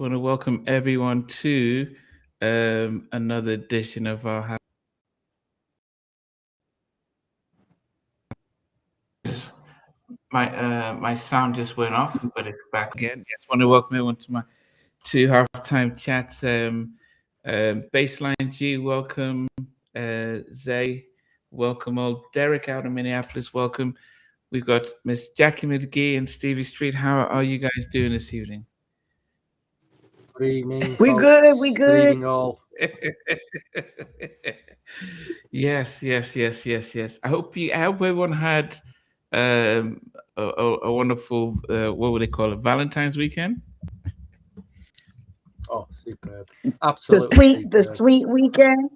Want to welcome everyone to another edition of our my sound just went off, but it's back again. Yes, want to welcome everyone to my two halftime chats. Baseline G, welcome. Zay, welcome. Old Derek out of Minneapolis, welcome. We've got Miss Jacci McGhee and Stevie Street. How are you guys doing this evening? Good evening, We folks. good, we Good good. evening, all. Yes. I hope everyone had a wonderful what would they call it? Valentine's weekend. Oh, superb! The Absolutely the superb. sweet weekend.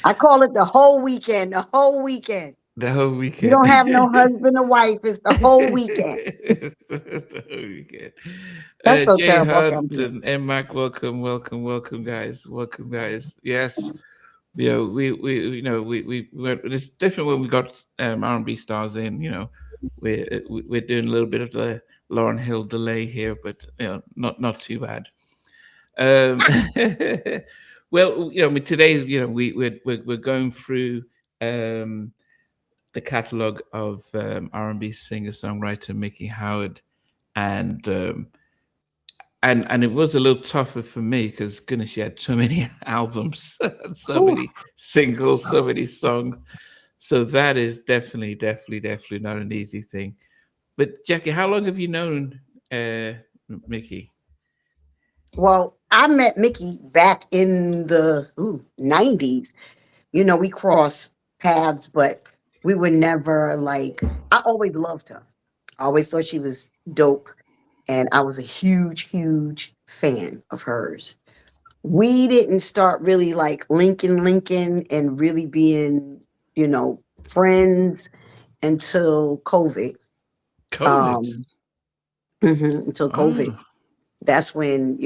I call it the whole weekend. The whole weekend. The whole You weekend. don't have no husband or wife. It's the whole weekend. The whole weekend. That's so Jay terrible. Okay, I'm Hunt being- and M-Mac, welcome, guys. Welcome, guys. Yes. We went, it's different when we got R&B stars in, we're doing a little bit of the Lauryn Hill delay here, but not too bad. Well, today's, we're going through the catalog of R&B singer-songwriter Miki Howard, and it was a little tougher for me because goodness, she had so many albums, so many singles, so many songs. So that is definitely not an easy thing. But Jackie, how long have you known Miki? Well, I met Mickey back in the 90s. We crossed paths, but we were never like, I always loved her. I always thought she was dope. And I was a huge fan of hers. We didn't start really like linking and really being, friends until COVID. COVID. Until COVID. Oh. That's when,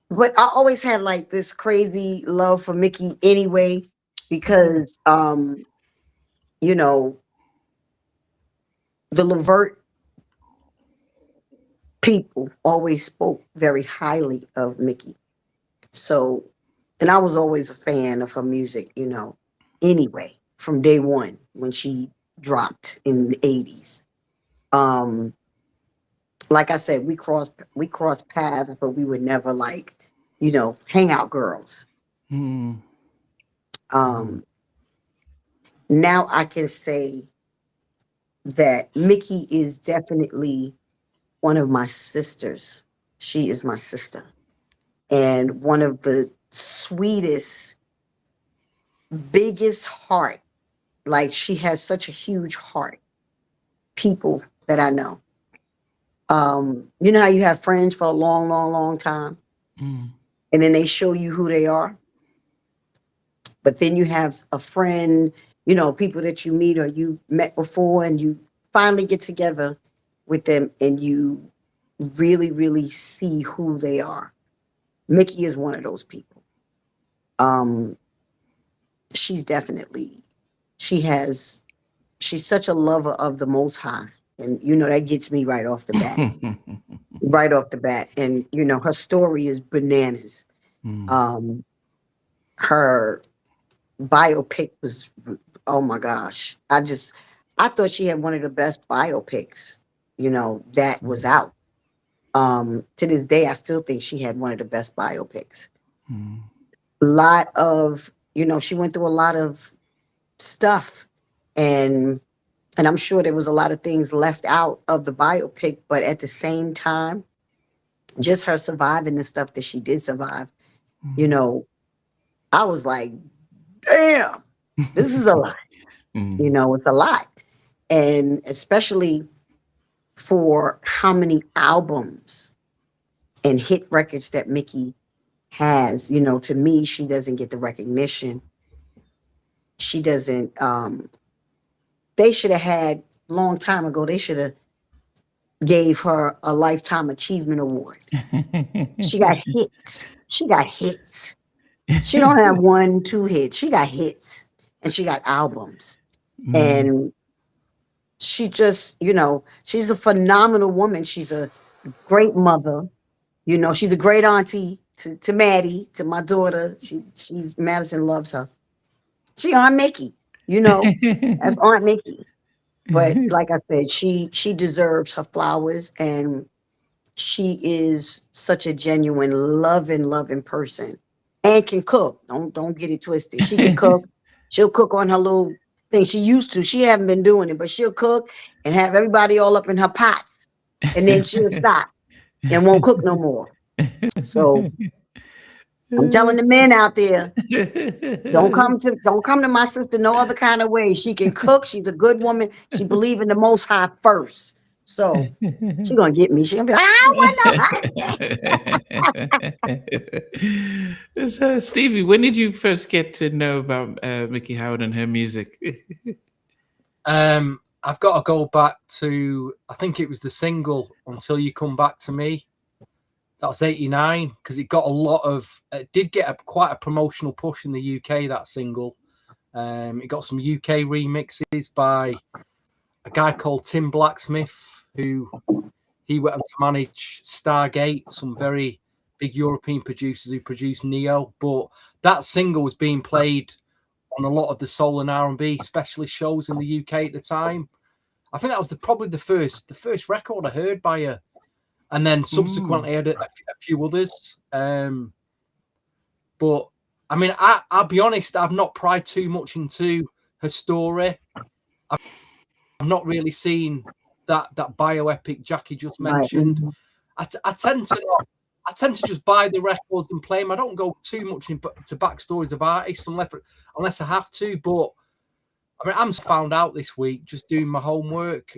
but I always had like this crazy love for Mickey anyway, because the Levert people always spoke very highly of Mickey. So, and I was always a fan of her music, anyway, from day one when she dropped in the 80s. Like I said, we crossed paths, but we were never like, hangout girls. Hmm. Now I can say that Mickey is definitely one of my sisters. She is my sister. And one of the sweetest, biggest heart. Like, she has such a huge heart. People that I know. You know how you have friends for a long time, Mm. and then they show you who they are. But then you have a friend, people that you meet or you met before, and you finally get together with them and you really see who they are. Mickey is one of those people. She's such a lover of the Most High. And, that gets me right off the bat. Right off the bat. And, her story is bananas. Mm. Her biopic was, oh my gosh. I thought she had one of the best biopics, that was out. To this day, I still think she had one of the best biopics. Mm. A lot of, she went through a lot of stuff, and I'm sure there was a lot of things left out of the biopic, but at the same time, just her surviving the stuff that she did survive, I was like, damn, this is a lot. It's a lot. And especially for how many albums and hit records that Mickey has, to me, she doesn't get the recognition. She doesn't, they should have had, long time ago, they should have gave her a Lifetime Achievement Award. She got hits. She don't have 1, 2 hits. She got hits. And she got albums. And she just, she's a phenomenal woman. She's a great mother. You know, she's a great auntie to Maddie, to my daughter. She's Madison loves her. She Aunt Mickey, you know, that's Aunt Mickey. But like I said, she deserves her flowers, and she is such a genuine, loving person, and can cook. Don't get it twisted. She can cook. She'll cook on her little thing. She used to. She haven't been doing it, but she'll cook and have everybody all up in her pots, and then she'll stop and won't cook no more. So I'm telling the men out there, don't come to my sister no other kind of way. She can cook. She's a good woman. She believes in the Most High first. So she's gonna get me. She's gonna be like, I want no. So, Stevie, when did you first get to know about Miki Howard and her music? I've got to go back to, I think it was the single Until You Come Back to Me. That was 89, because it got a lot of, it did get quite a promotional push in the UK, that single. It got some UK remixes by a guy called Tim Blacksmith, who he went on to manage Stargate, some very big European producers who produced Neo. But that single was being played on a lot of the soul and R&B specialist shows in the UK at the time. I think that was probably the first record I heard by her. And then subsequently I had a few others. But I mean, I'll be honest, I've not pried too much into her story. I've not really seen that bioepic Jackie just mentioned. Right. I tend to just buy the records and play them. I don't go too much into backstories of artists unless I have to. But I mean, I'm found out this week just doing my homework.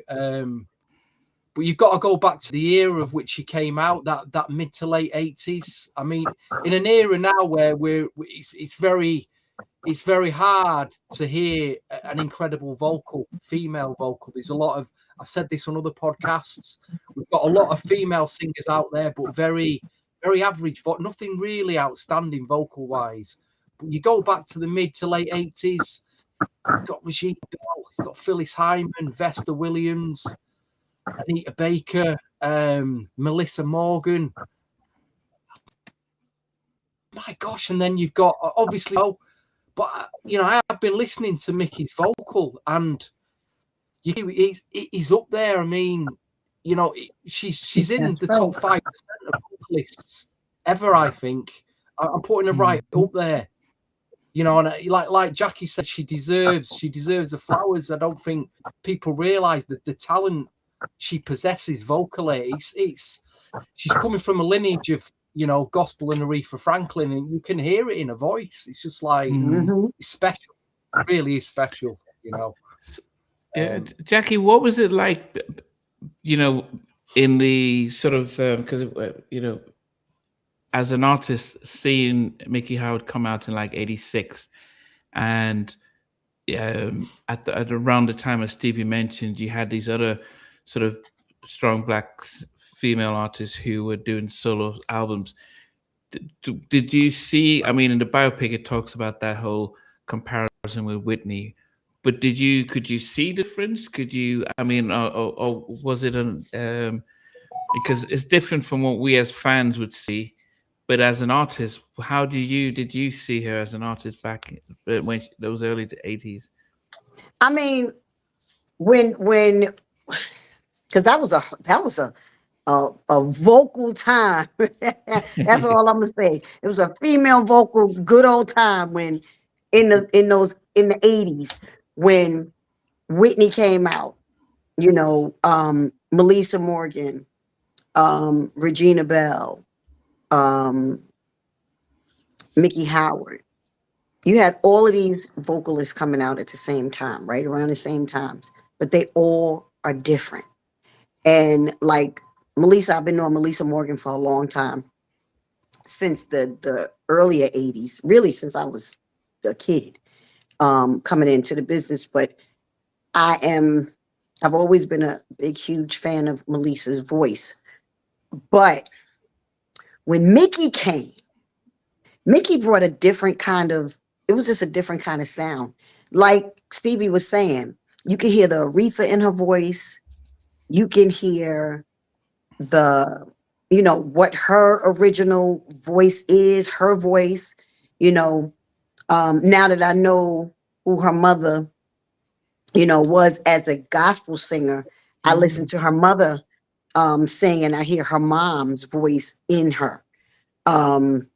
But you've got to go back to the era of which she came out, that mid to late 80s. I mean, in an era now where it's very hard to hear an incredible female vocal. There's a lot of, I've said this on other podcasts, we've got a lot of female singers out there, but very, very average, nothing really outstanding vocal-wise. But you go back to the mid to late 80s, you've got Regina Bell, you've got Phyllis Hyman, Vesta Williams, Anita Baker, Melissa Morgan. My gosh, and then you've got, obviously, but you know, I have been listening to Miki's vocal, and he's up there. I mean, you know, she's in the top 5% of vocalists ever. I think I'm putting her right up there. You know, and like Jackie said, she deserves the flowers. I don't think people realise that the talent she possesses vocally. She's coming from a lineage of, you know, gospel and Aretha Franklin, and you can hear it in her voice. It's just like it's special. It really is special, you know. Jackie, what was it like, you know, in the sort of because you know, as an artist, seeing Miki Howard come out in like '86, and at around the time, as Stevie mentioned, you had these other sort of strong black female artists who were doing solo albums. Did you see, I mean, in the biopic, it talks about that whole comparison with Whitney, but could you see difference? Could you, I mean, or was it because it's different from what we as fans would see, but as an artist, how did you see her as an artist back when those early 80s? I mean, when because that was a vocal time. That's all I'm gonna say. It was a female vocal good old time when in the 80s when Whitney came out, you know, Melissa Morgan, Regina Bell, Miki Howard. You had all of these vocalists coming out at the same time, right around the same times, but they all are different. And like Melissa, I've been knowing Melissa Morgan for a long time, since the earlier 80s, really since I was a kid, coming into the business. But I've always been a big, huge fan of Melissa's voice. But when Miki came, Miki brought a different kind of, it was just a different kind of sound. Like Stevie was saying, you can hear the Aretha in her voice. You can hear the, what her original voice is, her voice, you know, now that I know who her mother, was as a gospel singer, I listen to her mother sing, and I hear her mom's voice in her. Um,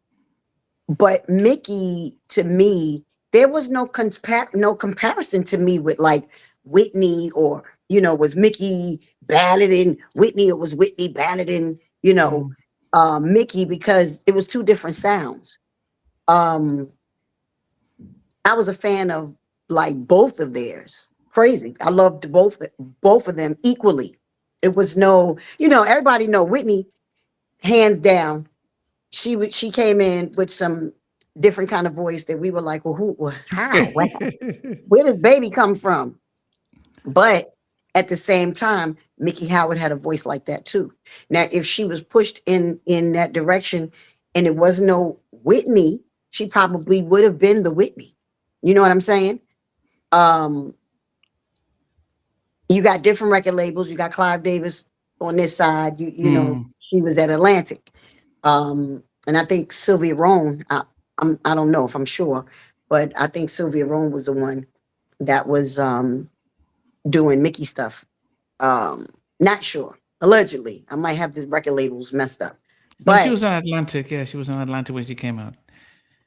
but Miki, to me, there was no comparison to me with like Whitney, or was Miki better than Whitney, or was Whitney better than Miki, because it was two different sounds. Um, I was a fan of like both of theirs. Crazy. I loved both of them equally. It was no, everybody know Whitney, hands down. She came in with some different kind of voice that we were like, well, how? Where did baby come from? But at the same time, Miki Howard had a voice like that too. Now, if she was pushed in that direction and it was no Whitney, she probably would have been the Whitney. You know what I'm saying? You got different record labels. You got Clive Davis on this side. You know, she was at Atlantic. And I think Sylvia Rhone, I don't know if I'm sure, but I think Sylvia Rhone was the one that was doing Mickey stuff. Not sure. Allegedly. I might have the record labels messed up. But she was on Atlantic. Yeah, she was on Atlantic when she came out.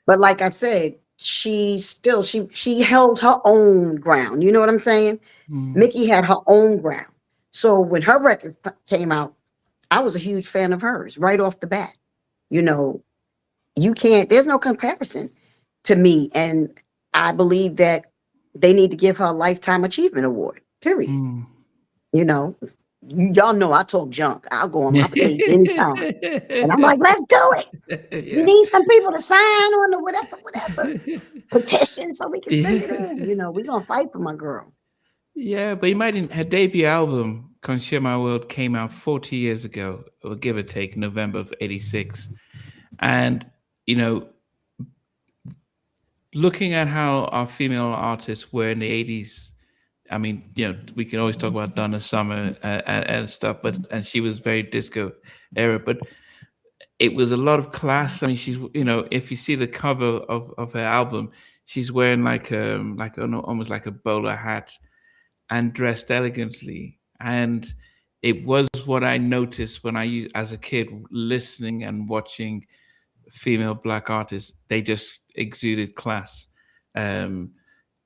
But like I said, she held her own ground. You know what I'm saying? Miki had her own ground. So when her record came out, I was a huge fan of hers right off the bat. There's no comparison to me. And I believe that they need to give her a Lifetime Achievement Award, period. Y'all know I talk junk. I'll go on my page anytime. And I'm like, let's do it. Yeah. You need some people to sign on or whatever petition so we can send it in. We're going to fight for my girl. Yeah, but imagine her debut album, Consume My World, came out 40 years ago, or give or take, November of 86. And, looking at how our female artists were in the 80s, I mean, we can always talk about Donna Summer and stuff, and she was very disco era, but it was a lot of class. I mean, she's, if you see the cover of her album, she's wearing almost like a bowler hat and dressed elegantly. And it was what I noticed when as a kid, listening and watching female Black artists, they just exuded class.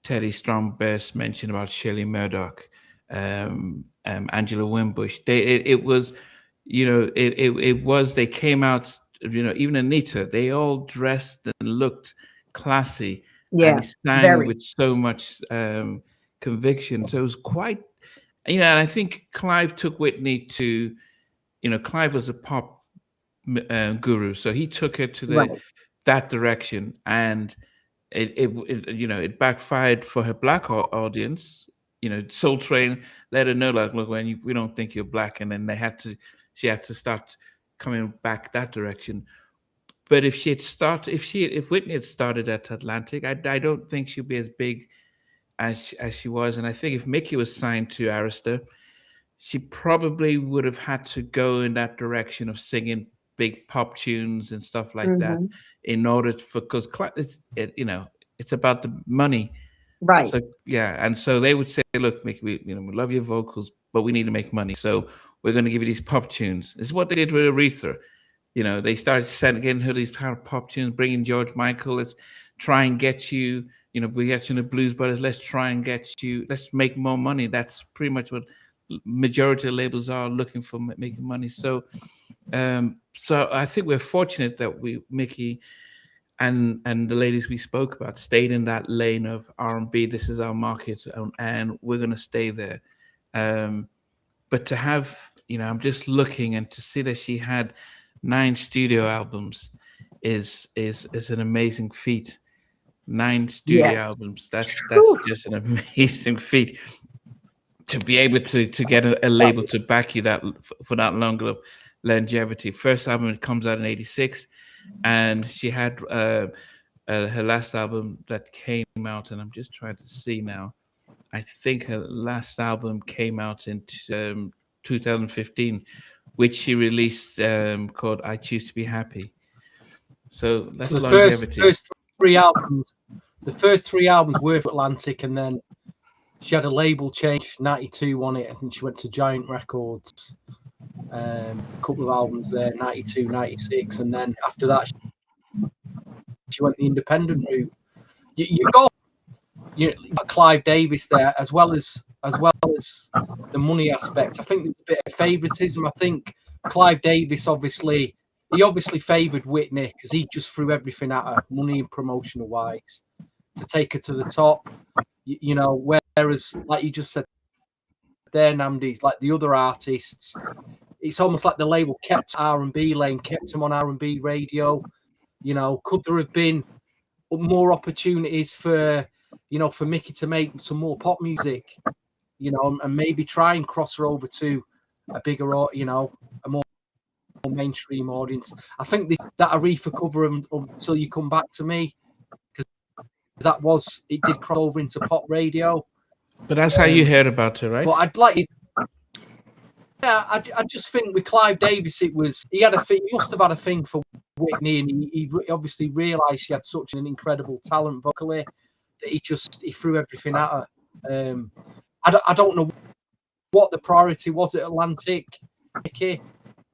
Teddy Strong-Best mentioned about Shelley Murdoch, Angela Wimbush. It was, they came out, even Anita, they all dressed and looked classy. Yeah, and sang with so much conviction. So it was quite, and I think Clive took Whitney to, Clive was a pop guru, so he took her to that direction, and it backfired for her Black audience. Soul Train let her know, like, look, we don't think you're Black, and then she had to start coming back that direction. But if Whitney had started at Atlantic, I don't think she'd be as big as she was. And I think if Miki was signed to Arista, she probably would have had to go in that direction of singing big pop tunes and stuff like that in order because it's about the money, right? So and so they would say, look, Miki, we love your vocals, but we need to make money, so we're going to give you these pop tunes. This is what they did with Aretha. They started getting her these pop tunes, bringing George Michael. Let's try and get you. We get you in the Blues Brothers. Let's try and get you. Let's make more money. That's pretty much what majority of labels are looking for, making money. So I think we're fortunate that Miki and the ladies we spoke about stayed in that lane of R&B. This is our market, and we're going to stay there. But to have, I'm just looking, and to see that she had 9 studio albums is an amazing feat. 9 studio albums. That's just an amazing feat. To be able to get a label to back you that for that long of longevity. First album comes out in 86, and she had her last album that came out, and I'm just trying to see now. I think her last album came out in 2015, which she released called "I Choose to Be Happy." So that's the longevity. first three albums were for Atlantic, and then she had a label change, 92 on it. I think she went to Giant Records. A couple of albums there, 92, 96, and then after that she went the independent route. You've got Clive Davis there, as well as the money aspect. I think there's a bit of favoritism. I think Clive Davis obviously favoured Whitney because he just threw everything at her, money and promotional wise, to take her to the top. You know, whereas like you just said there, Namdi's like the other artists, it's almost like the label kept R&B lane, kept them on R&B radio. You know, could there have been more opportunities for Miki to make some more pop music, you know, and maybe try and cross her over to a bigger, you know, a more mainstream audience? I think that Aretha cover Until You Come Back to Me, because it did cross over into pop radio. But that's how you heard about her, right? But I'd like it. Yeah, I just think with Clive Davis, he must have had a thing for Whitney, and he obviously realised she had such an incredible talent vocally that he threw everything at her. I don't know what the priority was at Atlantic. She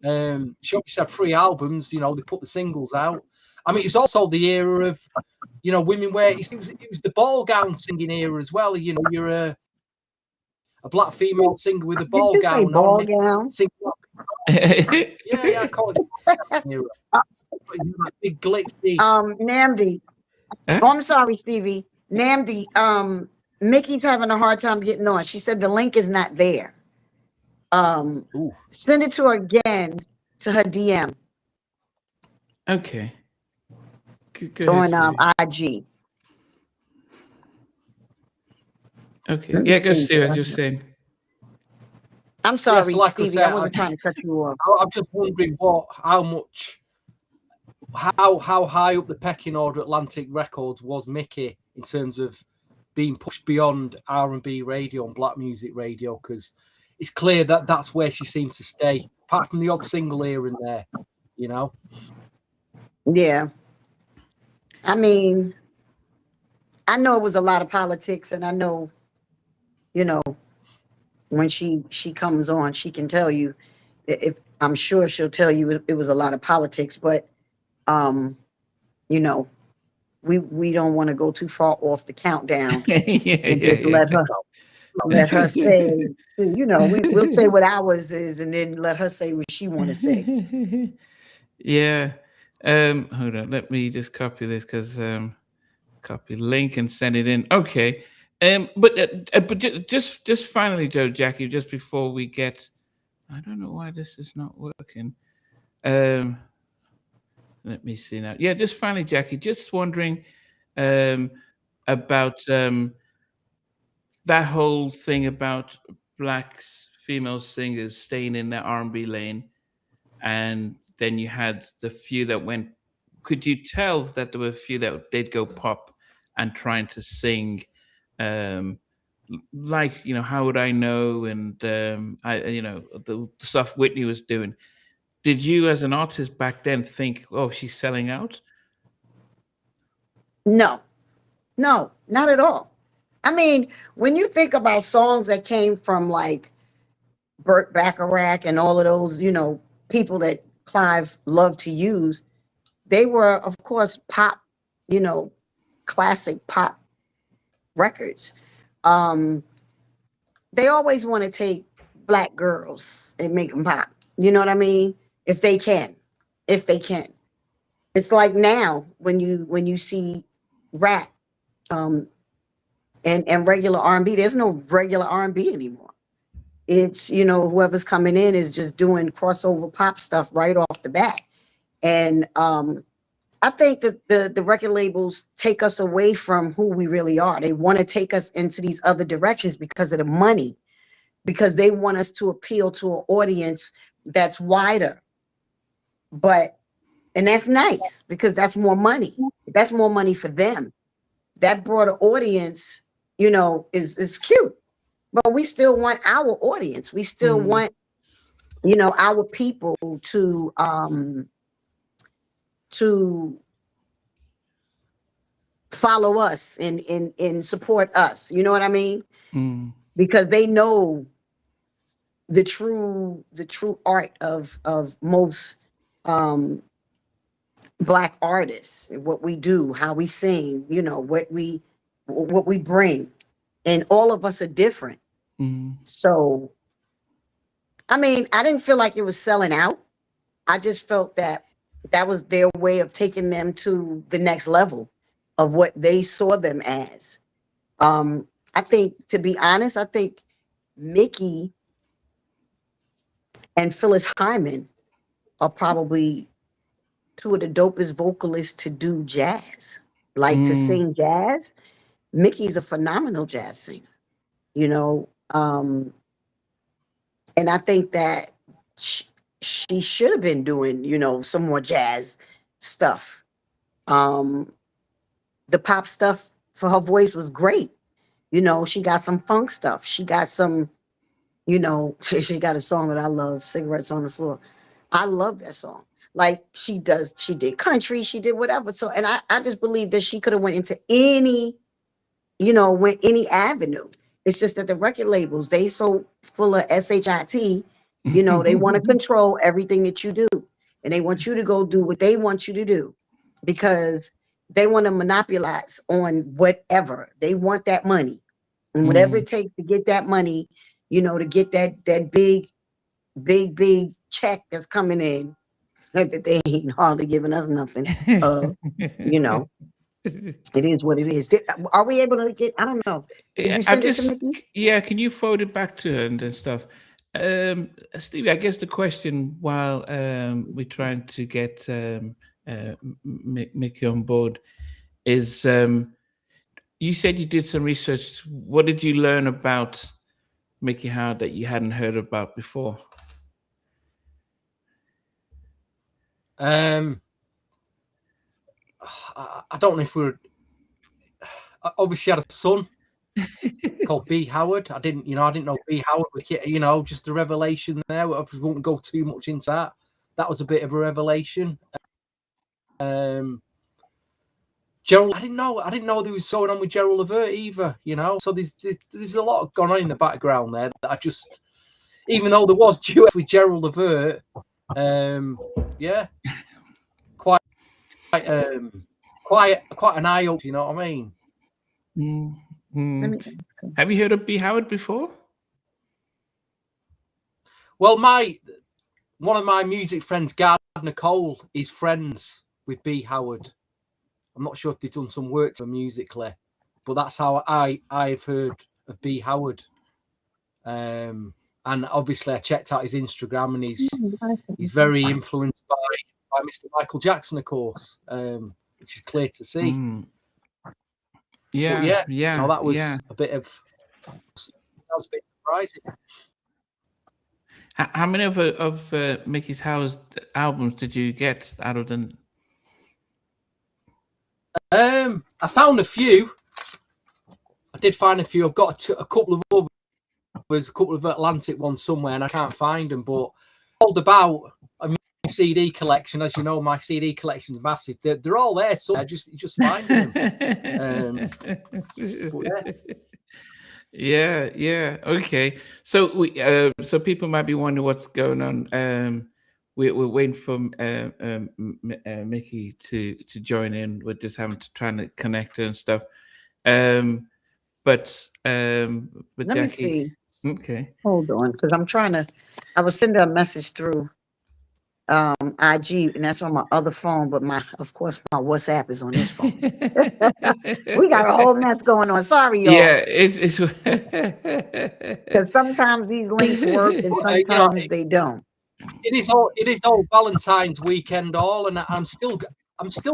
obviously had 3 albums. You know, they put the singles out. I mean, it's also the era of, you know, women wear. It was the ball gown singing era as well. You know, you're a black female singer with a ball gown ball on. Gown? Yeah, I call it era. Like big glitzy. Namdi. Huh? Oh, I'm sorry, Stevie. Namdi. Mickey's having a hard time getting on. She said the link is not there. Send it to her again, to her DM. Okay. Go on ahead, IG. okay. Yeah, go Steve, as you're saying. I'm sorry, like Stevie. I wasn't trying to cut you off. I'm just wondering how high up the pecking order Atlantic Records was Miki in terms of being pushed beyond R&B radio and black music radio, because it's clear that that's where she seemed to stay, apart from the odd single here and there, you know. Yeah. I mean, I know it was a lot of politics, and I know, you know, when she comes on, she can tell you, if I'm sure she'll tell you it was a lot of politics, but you know, we don't want to go too far off the countdown. Let her say, you know, we'll say what ours is, and then let her say what she want to say. Yeah. Hold on, let me just copy this, because copy link and send it in. Okay. But just finally, Jackie, just before we get, I don't know why this is not working. Let me see now. Yeah, just finally, Jackie, just wondering about that whole thing about black female singers staying in the R&B lane, and then you had the few that went. Could you tell that there were a few that did go pop and trying to sing, like, you know, How Would I Know, and you know, the stuff Whitney was doing? Did you, as an artist back then, think, oh, she's selling out? No, not at all. I mean, when you think about songs that came from like Burt Bacharach and all of those, you know, people that Clive loved to use, they were, of course, pop, you know, classic pop records. They always want to take black girls and make them pop. You know what I mean? If they can. It's like now when you see rap and regular R&B, there's no regular R&B anymore. It's, you know, whoever's coming in is just doing crossover pop stuff right off the bat. And I think that the record labels take us away from who we really are. They want to take us into these other directions because of the money, because they want us to appeal to an audience that's wider. And that's nice, because that's more money. That's more money for them. That broader audience, you know, is cute. But we still want our audience. We still want you know, our people to follow us and support us. You know what I mean? Because they know the true art of most Black artists, what we do, how we sing, you know, what we bring, and all of us are different. So I mean, I didn't feel like it was selling out. I just felt that that was their way of taking them to the next level of what they saw them as. I think, to be honest, I think Miki and Phyllis Hyman are probably two of the dopest vocalists to do jazz, like to sing jazz. Miki's a phenomenal jazz singer, you know. And I think that she should have been doing, you know, some more jazz stuff. The pop stuff for her voice was great. You know, she got some funk stuff. She got some, you know, she got a song that I love, Cigarettes on the Floor. I love that song. Like she did country, she did whatever. So, and I just believe that she could have went into any, you know, went any avenue. It's just that the record labels, they so full of shit, you know, they want to control everything that you do. And they want you to go do what they want you to do because they want to monopolize on whatever. They want that money. And whatever it takes to get that money, you know, to get that big check that's coming in, that they ain't hardly giving us nothing. You know. It is what it is. Are we able to get? I don't know. Did you send it to Miki? Yeah, can you forward it back to her and stuff? Stevie, I guess the question while we're trying to get Miki on board is, you said you did some research. What did you learn about Miki Howard that you hadn't heard about before? I don't know if we're obviously had a son called B Howard. I didn't know B Howard, you know, just a revelation there. I won't go too much into that. That was a bit of a revelation. Gerald, I didn't know there was going on with Gerald Levert either, you know. So there's a lot going on in the background there that I just, even though there was duet with Gerald Levert, yeah, quite an eye opener, you know what I mean? Have you heard of B Howard before? Well, one of my music friends, Gardner Cole, is friends with B Howard. I'm not sure if they've done some work for musically, but that's how I've heard of B Howard. And obviously I checked out his Instagram, and he's very influenced by Mr. Michael Jackson, of course, which is clear to see. Yeah. No, that was a bit surprising. How many of Miki Howard's albums did you get out of them? I found a few. I did find a few. I've got a couple of others, a couple of Atlantic ones somewhere, and I can't find them. But all about a CD collection, as you know, my CD collection's massive. They're all there, so you just find them. Yeah. Okay. So so people might be wondering what's going on. We're waiting for Miki to join in. We're just trying to connect her and stuff. But let Jackie, me see. Okay. Hold on, because I was sending a message through IG, and that's on my other phone, but of course my WhatsApp is on this phone. We got a whole mess going on. Sorry, y'all. Yeah, it's because sometimes these links work and sometimes they don't. It is all Valentine's weekend and I'm still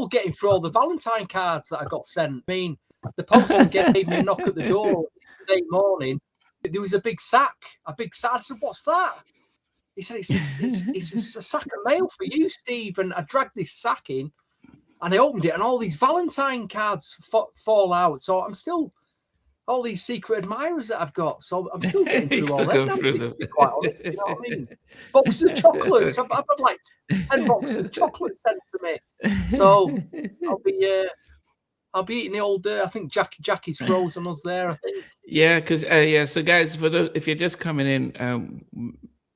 getting through all the Valentine cards that I got sent. I mean, the postman gave me a knock at the door yesterday morning. There was a big sack. I said, "What's that?" He said, it's a sack of mail for you, Steve. And I dragged this sack in, and I opened it, and all these Valentine cards fall out. So I'm still all these secret admirers that I've got. So I'm still getting through all Still that. going through To be quite honest, you know what I mean? Boxes of chocolates. I've had like 10 boxes of chocolate sent to me. So I'll be eating the old. I think Jackie's frozen us there. I think. Yeah, because So guys, if you're just coming in,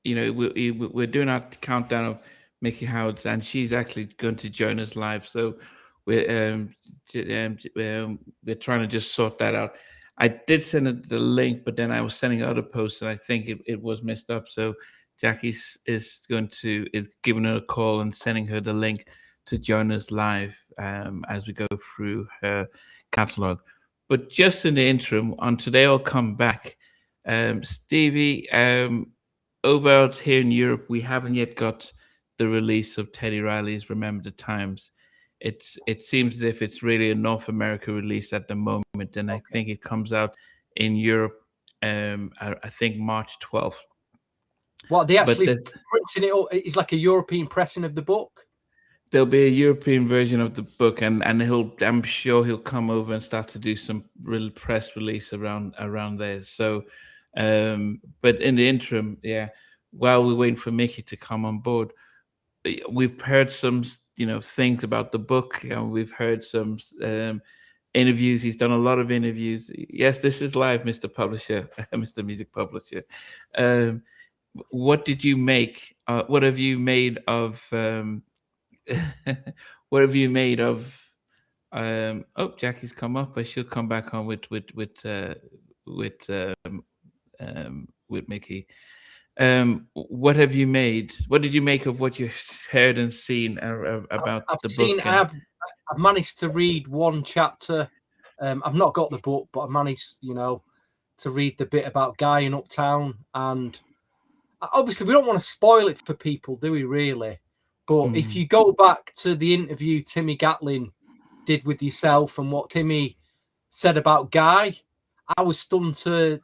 you know, we're doing our countdown of Miki Howard, and she's actually going to join us live. So we're trying to just sort that out. I did send her the link, but then I was sending other posts, and I think it was messed up. So Jackie is giving her a call and sending her the link to join us live as we go through her catalog. But just in the interim, on Today I'll Come Back, Stevie, over out here in Europe, we haven't yet got the release of Teddy Riley's Remember the Times. It seems as if it's really a North America release at the moment, and I think it comes out in Europe, I think March 12th. What, they actually printing it up? It's like a European pressing of the book? There'll be a European version of the book, and I'm sure he'll come over and start to do some real press release around there. So, but in the interim, yeah, while we're waiting for Miki to come on board, we've heard some, things about the book. We've heard some interviews. He's done a lot of interviews. Yes, this is live, Mr. Publisher, Mr. Music Publisher. What did you make? What have you made of? What have you made of? Jackie's come up, but she'll come back on with Miki. What have you made? What did you make of what you heard and seen about the book? I've managed to read one chapter. I've not got the book, but I managed, to read the bit about Guy in Uptown. And obviously, we don't want to spoil it for people, do we? Really? But if you go back to the interview Timmy Gatlin did with yourself and what Timmy said about Guy, I was stunned to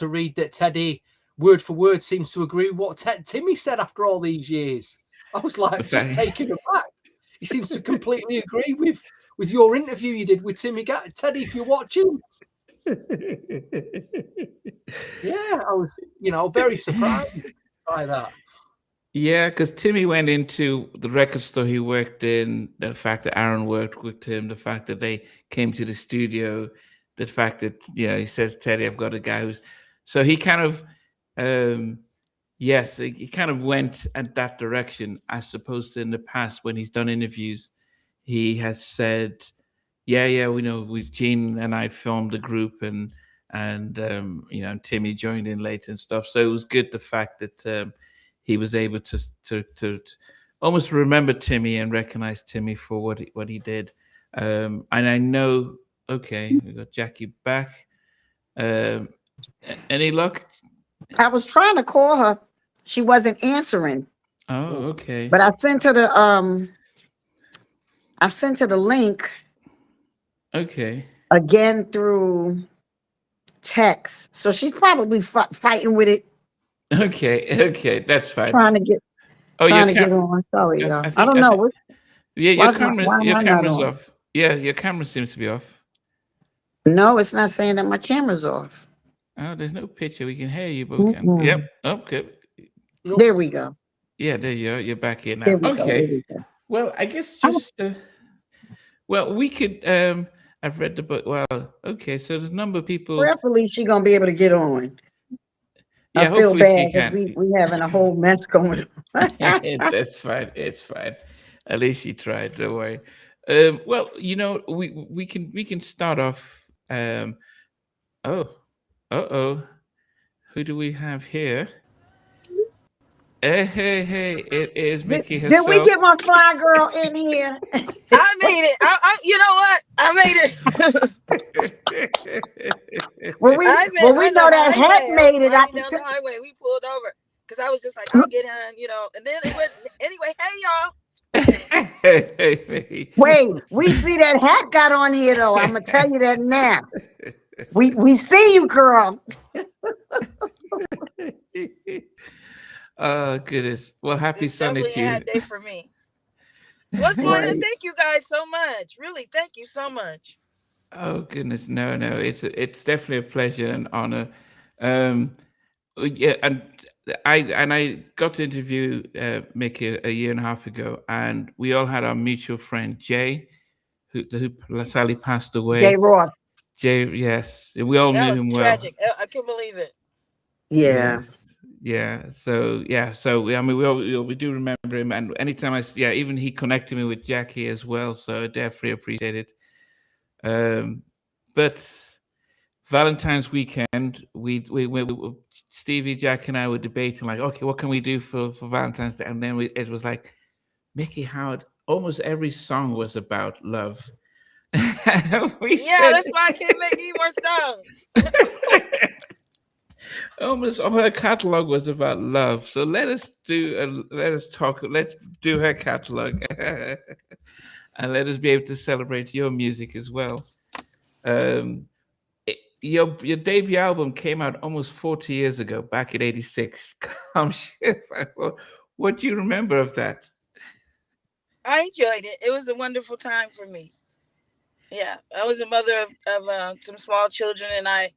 read that Teddy, word for word, seems to agree with what Timmy said after all these years. I was like, just taken aback. He seems to completely agree with your interview you did with Timmy Gatlin. Teddy, if you're watching. Yeah, I was, very surprised by that. Yeah, because Timmy went into the record store he worked in, the fact that Aaron worked with him, the fact that they came to the studio, the fact that, he says, Teddy, I've got a guy who's... So he kind of, he kind of went at that direction, as opposed to in the past when he's done interviews, he has said, we know, with Gene and I filmed the group and Timmy joined in later and stuff. So it was good, the fact that he was able to almost remember Timmy and recognize Timmy for what he did. And I know, we got Jackie back. Any luck? I was trying to call her. She wasn't answering. Oh, okay. But I sent her the link. Okay. Again through text. So she's probably fighting with it. Okay, that's fine. Trying to get on. Sorry, y'all. I don't know. Your camera's off. Yeah, your camera seems to be off. No, it's not saying that my camera's off. Oh, there's no picture. We can hear you, but we can. Yep. Okay. There we go. Yeah, there you are. You're back here now. Okay. Well, I guess just. We could. I've read the book. Well, okay. So there's a number of people. Prayerfully, she's gonna be able to get on. Yeah, I feel bad because we having a whole mess going on. That's fine. It's fine. At least you tried. Don't worry. We can start off. Who do we have here? Hey! It is Miki herself. Did we get my fly girl in here? I made it. You know what? I made it. we know that Heck made it. Down the highway, we pulled over because I was just like, I'll get on, and then it went anyway. Hey, y'all. Wait, we see that Heck got on here though. I'm gonna tell you that now. We see you, girl. Oh goodness! Well, happy Sunday to you. Definitely a hot day for me. What's going on? Thank you guys so much. Really, thank you so much. Oh goodness, no, no. It's definitely a pleasure and honor. Um, yeah, and I got to interview Mickey a year and a half ago, and we all had our mutual friend Jay, who sadly passed Jay away. Ross. Jay, yes, we all That knew was him well. tragic. I can't believe it. Yeah. Yes, yeah. So yeah, so I mean, we do remember him, and anytime yeah, even he connected me with Jackie as well. So I definitely appreciate it. Um, but Valentine's weekend, Stevie, Jack, and I were debating like, okay, what can we do for Valentine's Day? And then it was like Mickey Howard. Almost every song was about love. We Yeah, said that's why I can't make any more songs. almost all her catalog was about love. So let us talk. Let's do her catalog, and let us be able to celebrate your music as well. Um, your debut album came out almost 40 years ago, back in '86. Come shit. What do you remember of that? I enjoyed it. It was a wonderful time for me. Yeah, I was a mother of some small children, and I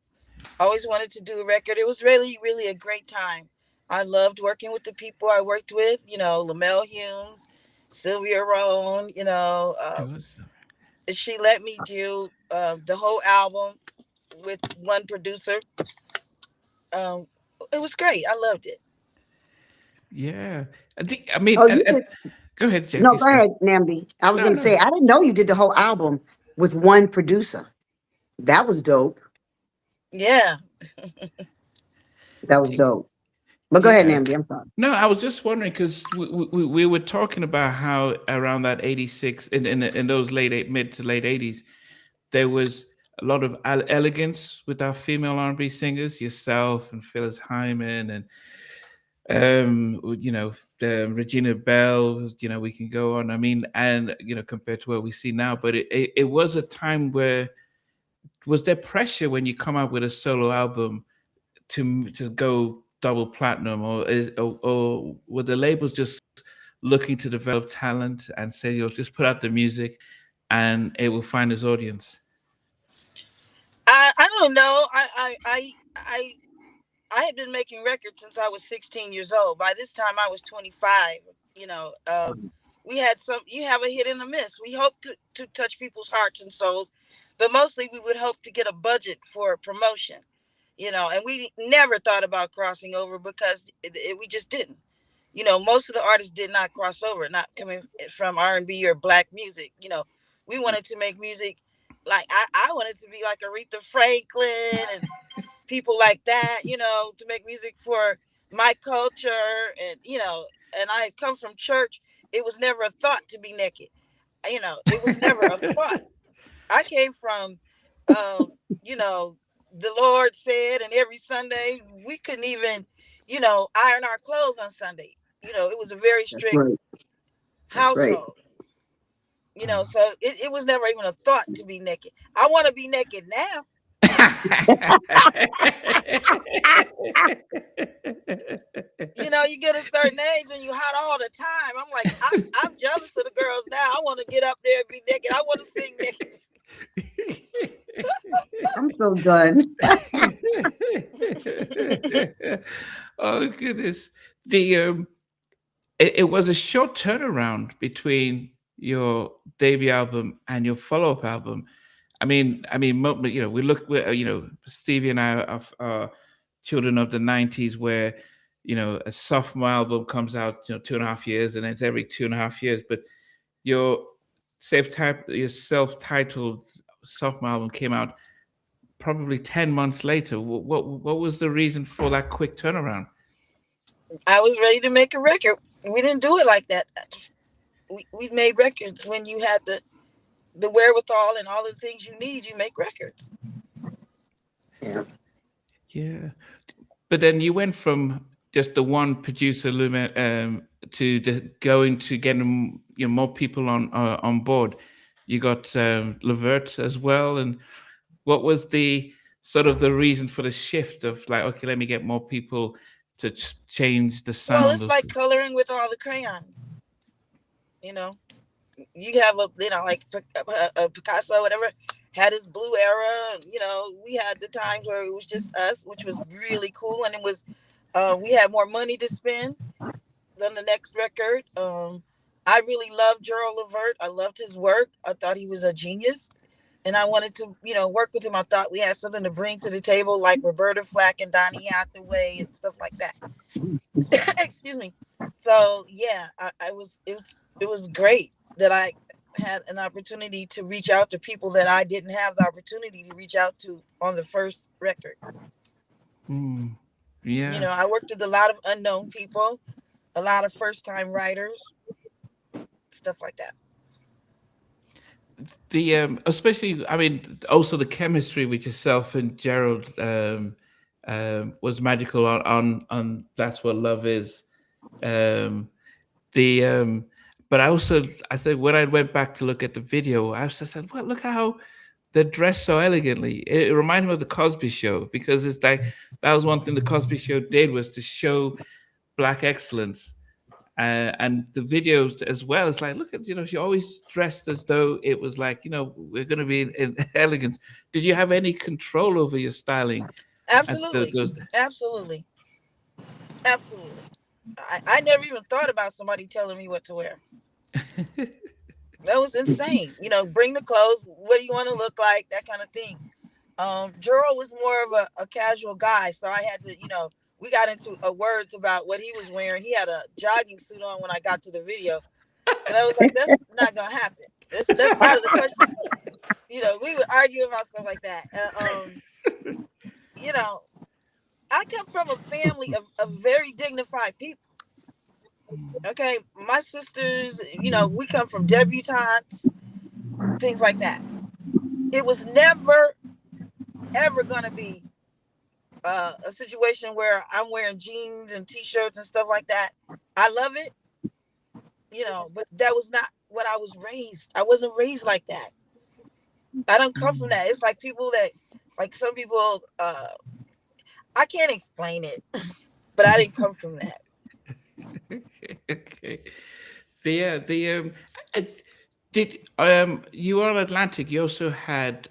always wanted to do a record. It was really, really a great time. I loved working with the people I worked with. Lamel Humes, Sylvia Rohn. It was. She let me do the whole album with one producer. Um, it was great. I loved it. Yeah. I mean, Oh, you did. go ahead, No, Jackie. go ahead, Nambi. I was No, going to say, no. I didn't know you did the whole album with one producer. That was dope. Yeah. That was dope. But go ahead, Yeah. Nambi. I'm sorry. No, I was just wondering because we were talking about how around that '86 in those mid to late '80s there was a lot of elegance with our female R&B singers, yourself and Phyllis Hyman and the Regina Bell. We can go on. I mean, and compared to what we see now, but it was a time where was there pressure when you come out with a solo album to go double platinum, or were the labels just looking to develop talent and say, you'll just put out the music and it will find its audience? I don't know. I had been making records since I was 16 years old. By this time, I was 25. We had you have a hit and a miss. We hope to touch people's hearts and souls, but mostly we would hope to get a budget for promotion, and we never thought about crossing over because we just didn't. Most of the artists did not cross over, not coming from R&B or black music. We wanted to make music like I wanted to be like Aretha Franklin and people like that, to make music for my culture. And I come from church. It was never a thought to be naked. It was never a thought. I came from, the Lord said, and every Sunday we couldn't even, iron our clothes on Sunday. It was a very That's strict right. That's right. household. So it was never even a thought to be naked. I want to be naked now. You get a certain age and you hot all the time. I'm like, I'm jealous of the girls now. I want to get up there and be naked. I want to sing naked. I'm so done. Oh goodness. It was a short turnaround between your debut album and your follow-up album. I mean, Stevie and I are children of the '90s, where a sophomore album comes out 2.5 years, and it's every 2.5 years. But your self-titled sophomore album came out probably 10 months later. What was the reason for that quick turnaround? I was ready to make a record. We didn't do it like that. We made records when you had the wherewithal and all the things you need. You make records. Yeah. But then you went from just the one producer, to going to getting more people on board. You got Levert as well. And what was the sort of the reason for the shift of like, okay, let me get more people to change the sound? Well, it's like coloring with all the crayons. You have like a Picasso or whatever, had his blue era. You know, we had the times where it was just us, which was really cool, and it was we had more money to spend than the next record. I really loved Gerald Levert. I loved his work. I thought he was a genius, and I wanted to, you know, work with him. I thought we had something to bring to the table, like Roberta Flack and Donny Hathaway and stuff like that. Excuse me. So yeah, it was great that I had an opportunity to reach out to people that I didn't have the opportunity to reach out to on the first record. Yeah. You know, I worked with a lot of unknown people, a lot of first-time writers, stuff like that. The especially, I mean, also the chemistry with yourself and Gerald was magical on That's What Love Is. But I said when I went back to look at the video, I just said, well, look how they're dressed so elegantly. It reminded me of the Cosby Show, because it's like that was one thing the Cosby Show did, was to show Black excellence. And the videos as well, it's like, look at, you know, she always dressed as though it was like, you know, we're going to be in elegance. Did you have any control over your styling? Absolutely. Absolutely. I never even thought about somebody telling me what to wear. That was insane. You know, bring the clothes. What do you want to look like? That kind of thing. Gerald was more of a casual guy, so I had to, you know, we got into words about what he was wearing. He had a jogging suit on when I got to the video, and I was like, "That's not gonna happen. That's out of the question." You know, we would argue about stuff like that. You know, I come from a family of very dignified people. Okay, my sisters, you know, we come from debutantes, things like that. It was never, ever gonna be a situation where I'm wearing jeans and t-shirts and stuff like that. I love it, you know, but that was not what I was raised. I wasn't raised like that. I don't come from that. It's like people that, like some people, I can't explain it, but I didn't come from that. Okay. Did you were on Atlantic? You also had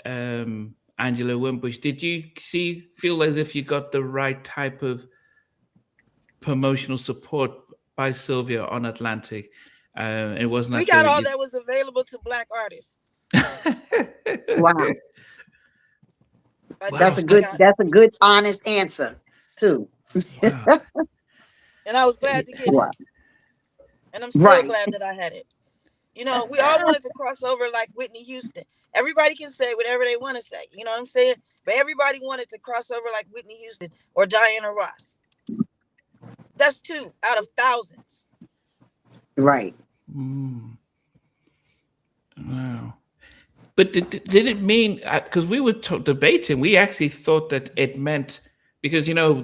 Angela Wimbush. Did you feel as if you got the right type of promotional support by Sylvia on Atlantic? It wasn't. We got all that was available to Black artists. Wow. That's a good, honest answer too. Wow. And I was glad to get it. And I'm still glad that I had it. You know, we all wanted to cross over like Whitney Houston. Everybody can say whatever they want to say. You know what I'm saying? But everybody wanted to cross over like Whitney Houston or Diana Ross. That's 2 out of thousands. Right. Wow. But did it mean, because we were debating, we actually thought that it meant, because, you know,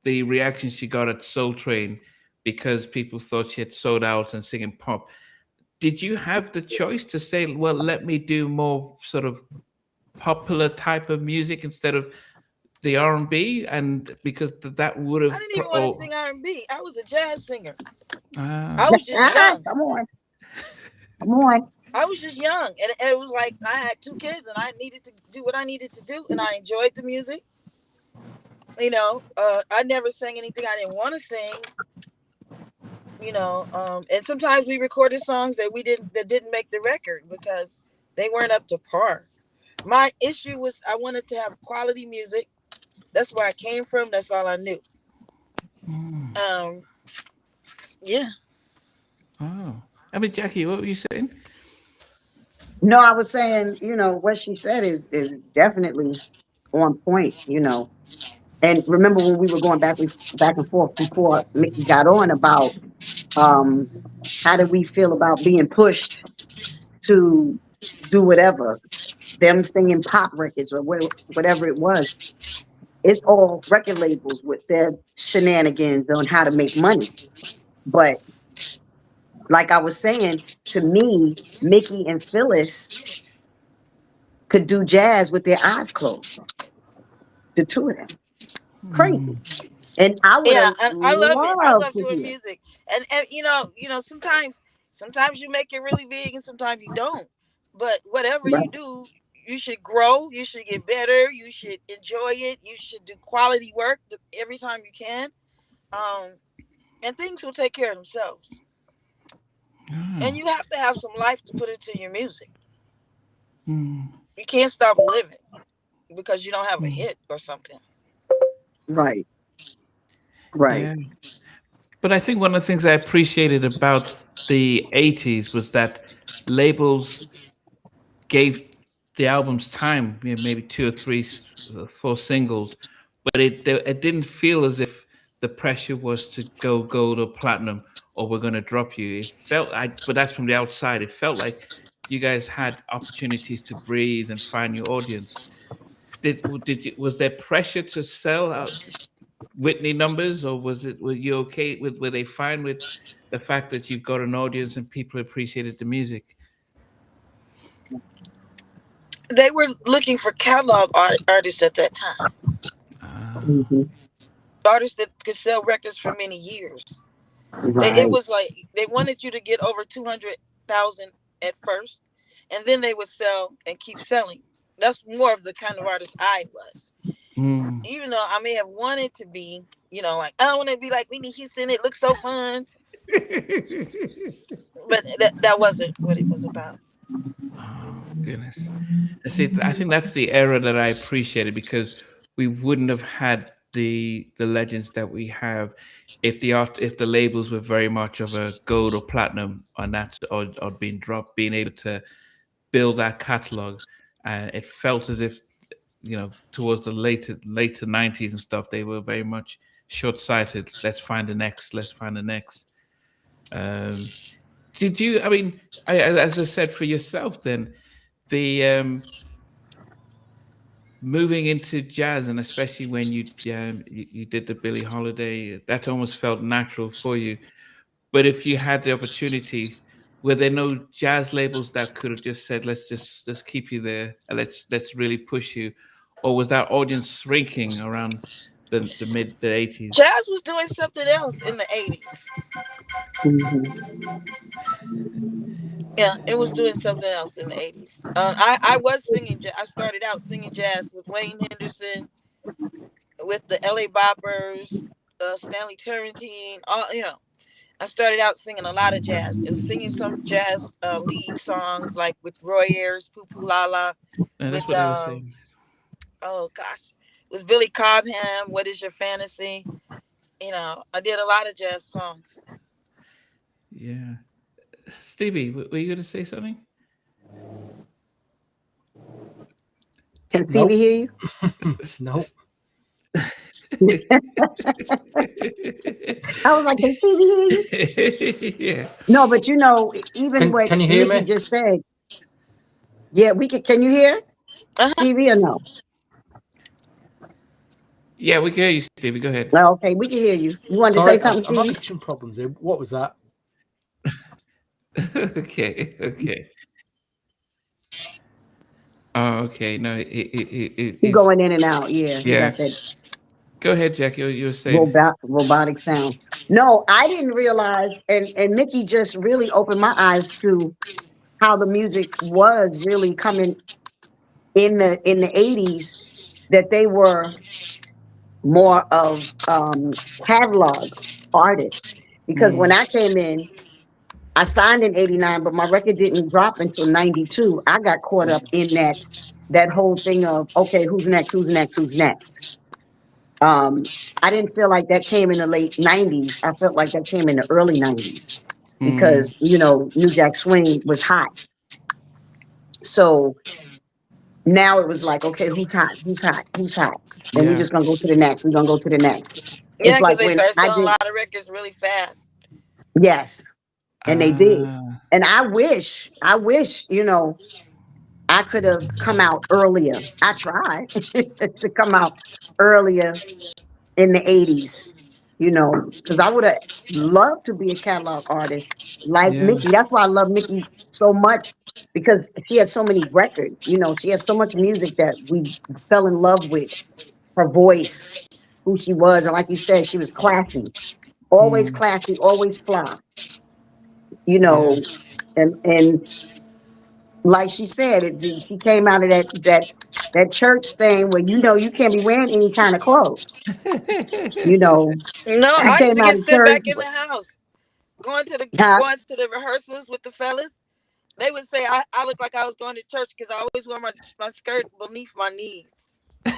the reaction she got at Soul Train, because people thought she had sold out and singing pop. Did you have the choice to say, well, let me do more sort of popular type of music instead of the R&B? And because that would have... I didn't even want to sing R&B. I was a jazz singer. I was just young. Come on. I was just young. And it was like, I had 2 kids and I needed to do what I needed to do. And I enjoyed the music. You know, I never sang anything I didn't want to sing. You know, and sometimes we recorded songs that didn't make the record because they weren't up to par. My issue was I wanted to have quality music. That's where I came from. That's all I knew. Yeah. Oh, I mean, Jackie, what were you saying? No, I was saying, you know, what she said is definitely on point, you know. And remember when we were going back and forth before Miki got on about how did we feel about being pushed to do whatever, them singing pop records or whatever it was. It's all record labels with their shenanigans on how to make money. But like I was saying, to me, Miki and Phyllis could do jazz with their eyes closed. The 2 of them. Crazy. And I would I love it. I love doing music. And you know, sometimes you make it really big and sometimes you don't. But whatever you do, you should grow, you should get better, you should enjoy it, you should do quality work every time you can, and things will take care of themselves. And you have to have some life to put into your music. You can't stop living because you don't have a hit or something. Right. Right. Yeah. But I think one of the things I appreciated about the 80s was that labels gave the albums time, maybe 2 or 3, 4 singles, but it didn't feel as if the pressure was to go gold or platinum or we're going to drop you. It felt but that's from the outside. It felt like you guys had opportunities to breathe and find your audience. Was there pressure to sell out Whitney numbers, or were you okay were they fine with the fact that you've got an audience and people appreciated the music? They were looking for catalog artists at that time. Artists that could sell records for many years. Right. It was like they wanted you to get over 200,000 at first, and then they would sell and keep selling. That's more of the kind of artist I was. Even though I may have wanted to be, like, I want to be like Whitney Houston. It looks so fun. But that wasn't what it was about. Oh, goodness. See, I think that's the era that I appreciated, because we wouldn't have had the legends that we have if the labels were very much of a gold or platinum on that, or being dropped, being able to build that catalog. And it felt as if, towards the later 90s and stuff, they were very much short-sighted. Let's find the next. Did you, as I said, for yourself then, the moving into jazz, and especially when you did the Billie Holiday, that almost felt natural for you. But if you had the opportunity, were there no jazz labels that could have just said, let's keep you there, and let's really push you? Or was that audience shrinking around the mid 80s? Jazz was doing something else in the 80s. Yeah, it was doing something else in the 80s. I was singing. I started out singing jazz with Wayne Henderson, with the LA Boppers, Stanley Turrentine. I started out singing a lot of jazz and singing some jazz lead songs, like with Roy Ayers, Poo Poo La La. That's what I was saying. Oh gosh, with Billy Cobham, What Is Your Fantasy? I did a lot of jazz songs. Yeah. Stevie, were you going to say something? Can Stevie hear you? Nope. I was like, can Stevie hear you? Yeah. No, but even what can you hear me? just said. Yeah, we can. Can you hear Stevie or no? Yeah, we can hear you, Stevie. Go ahead. Well, okay, we can hear you. You want to say something, I'm having Stevie? some problems here. What was that? Okay. Oh, okay. No, He's going in and out. Yeah. Yeah. That Go ahead, Jackie. You were saying robotic sound. No, I didn't realize, and Miki just really opened my eyes to how the music was really coming in the 80s, that they were more of catalog artists. Because when I came in, I signed in 89, but my record didn't drop until 92. I got caught up in that whole thing of, okay, who's next? I didn't feel like that came in the late 90s. I felt like that came in the early 90s because, New Jack Swing was hot. So now it was like, okay, who's hot? And we're just going to go to the next. Yeah, because they started selling a lot of records really fast. Yes. And they did. And I wish, I could have come out earlier. I tried to come out earlier in the 80s, because I would have loved to be a catalog artist like Miki. That's why I love Miki so much, because she had so many records. She has so much music that we fell in love with. Her voice, who she was. And like you said, she was classy. Always classy, always fly. And Like she said, she came out of that church thing where you can't be wearing any kind of clothes. You know, No, she I used came to out get of sent church. back in the house. Going to Huh? the rehearsals with the fellas. They would say I look like I was going to church because I always wore my skirt beneath my knees. And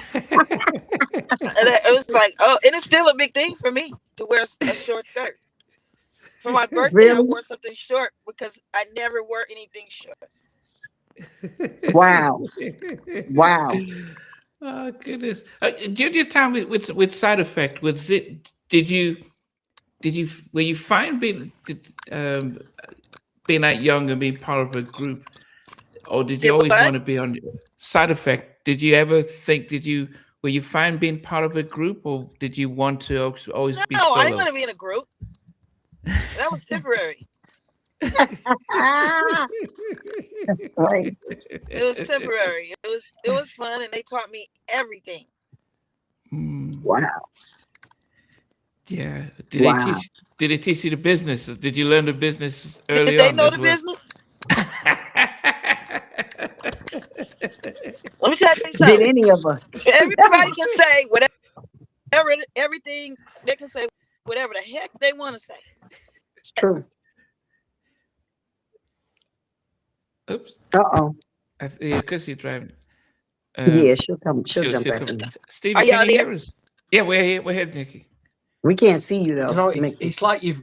it was like, oh, and it's still a big thing for me to wear a short skirt. For my birthday, I Really? wore something short because I never wore anything short. Wow. Wow. Oh goodness! During your time with Side Effect, was it? Were you fine being that young and being part of a group, or did you Did always what? want to be on Side Effect? Did you ever think? Were you fine being part of a group, or did you want to always be No, I didn't solo? want to be in a group. That was temporary. Ah, right. It was temporary. It was fun, and they taught me everything. Wow. Yeah. Wow. Did they teach you the business? Did you learn the business Did early they on know as the well? business? Let me tell you Did something. any of us? Everybody can say whatever, everything. They can say whatever the heck they want to say. It's true. Oops. Uh-oh. Yeah, because you're driving. Yeah, she'll come. She'll She'll jump back come. in. Stevie, Are can y'all you there? hear us? Yeah, we're here. We're here, Nikki. We can't see you though. You know, it's like you've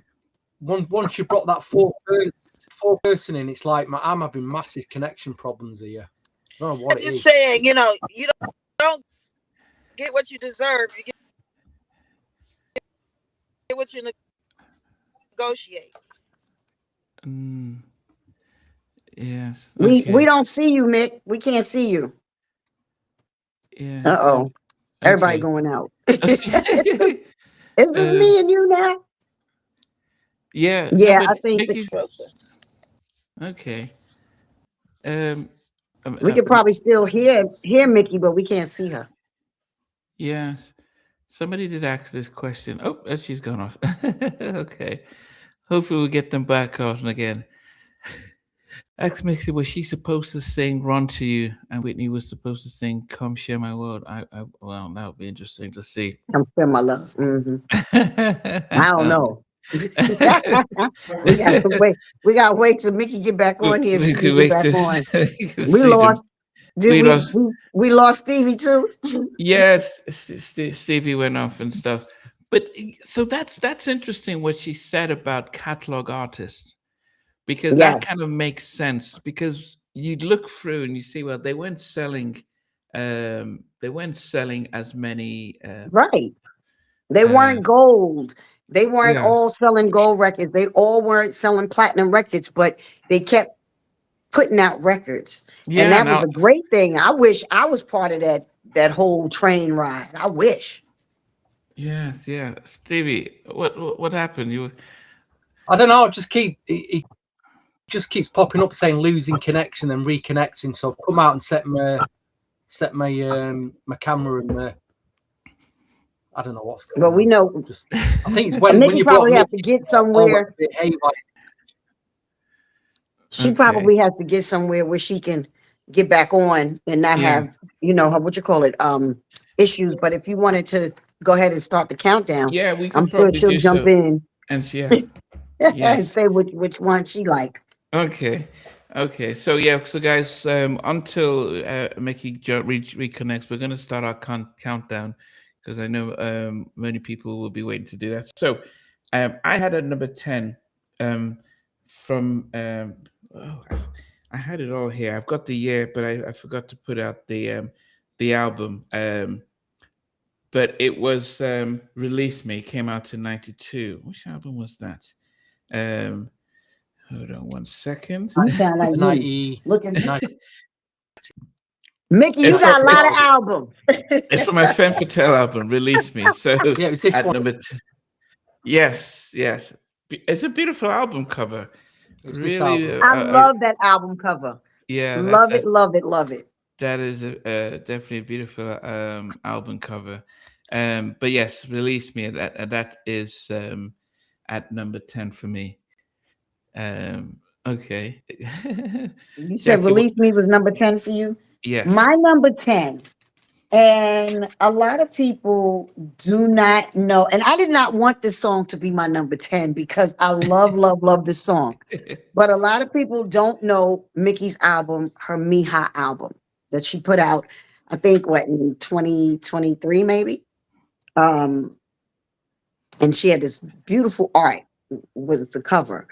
once you brought that fourth person in, it's like I'm having massive connection problems here. I don't know what I'm it just is. saying, you don't get what you deserve. You get what you negotiate. Yes. We Okay. don't see you, Mick. We can't see you. Yeah. Uh-oh. Everybody Okay. going out. Okay. Is this me and you now? Yeah. Yeah, No, but I think Nikki. Okay. we could probably still hear Mickey, but we can't see her. Yes. Somebody did ask this question. Oh, she's gone off. Okay. Hopefully we'll get them back on again. Ask Mixie, was she supposed to sing Run to You? And Whitney was supposed to sing Come Share My World. Well, that would be interesting to see. Come share my love. I don't know. We gotta wait till Mickey get back on here. If she We can could get wait back to on. We see them. lost. Did we lost Stevie too? Yes, Stevie went off and stuff. But so that's interesting what she said about catalog artists, because that Yes. kind of makes sense, because you look through and you see, well, they weren't selling as many Right. They weren't gold. They weren't yeah. all selling gold records. They all weren't selling platinum records, but they kept putting out records. And Yeah, that was now a great thing. I wish I was part of that whole train ride. I wish. yes, yeah. Stevie, what happened? I don't know. It just keeps popping up saying losing connection and reconnecting. So I've come out and set my camera and I don't know what's going on. But we know. I think it's when Nikki you probably brought have to get somewhere. She probably has to get somewhere where she can get back on and not have, issues. But if you wanted to go ahead and start the countdown, Yeah, we can I'm sure probably she'll do jump so. in And and yes. say which one she like. Okay. So guys, until Mickey reconnects, we're going to start our countdown, because I know many people will be waiting to do that. So I had a number 10 from I had it all here. I've got the year, but I forgot to put out the album. But it was Release Me, came out in 92. Which album was that? Hold on one second. You sound like 90. Mickey, you got a lot of albums. It's from my Femme Fatale album, Release Me. So yeah, it's this at one. number 10. Yes. It's a beautiful album cover. Really, I love that album cover. Yeah, love it. That is definitely a beautiful album cover. But yes, Release Me. That is at number 10 for me. Okay. You said Release Me was number 10 for you? Yes. My number 10, and a lot of people do not know, and I did not want this song to be my number 10 because I love, love, love this song. But a lot of people don't know Miki's album, her Mija album that she put out, I think, what, in 2023 maybe? And she had this beautiful art with the cover.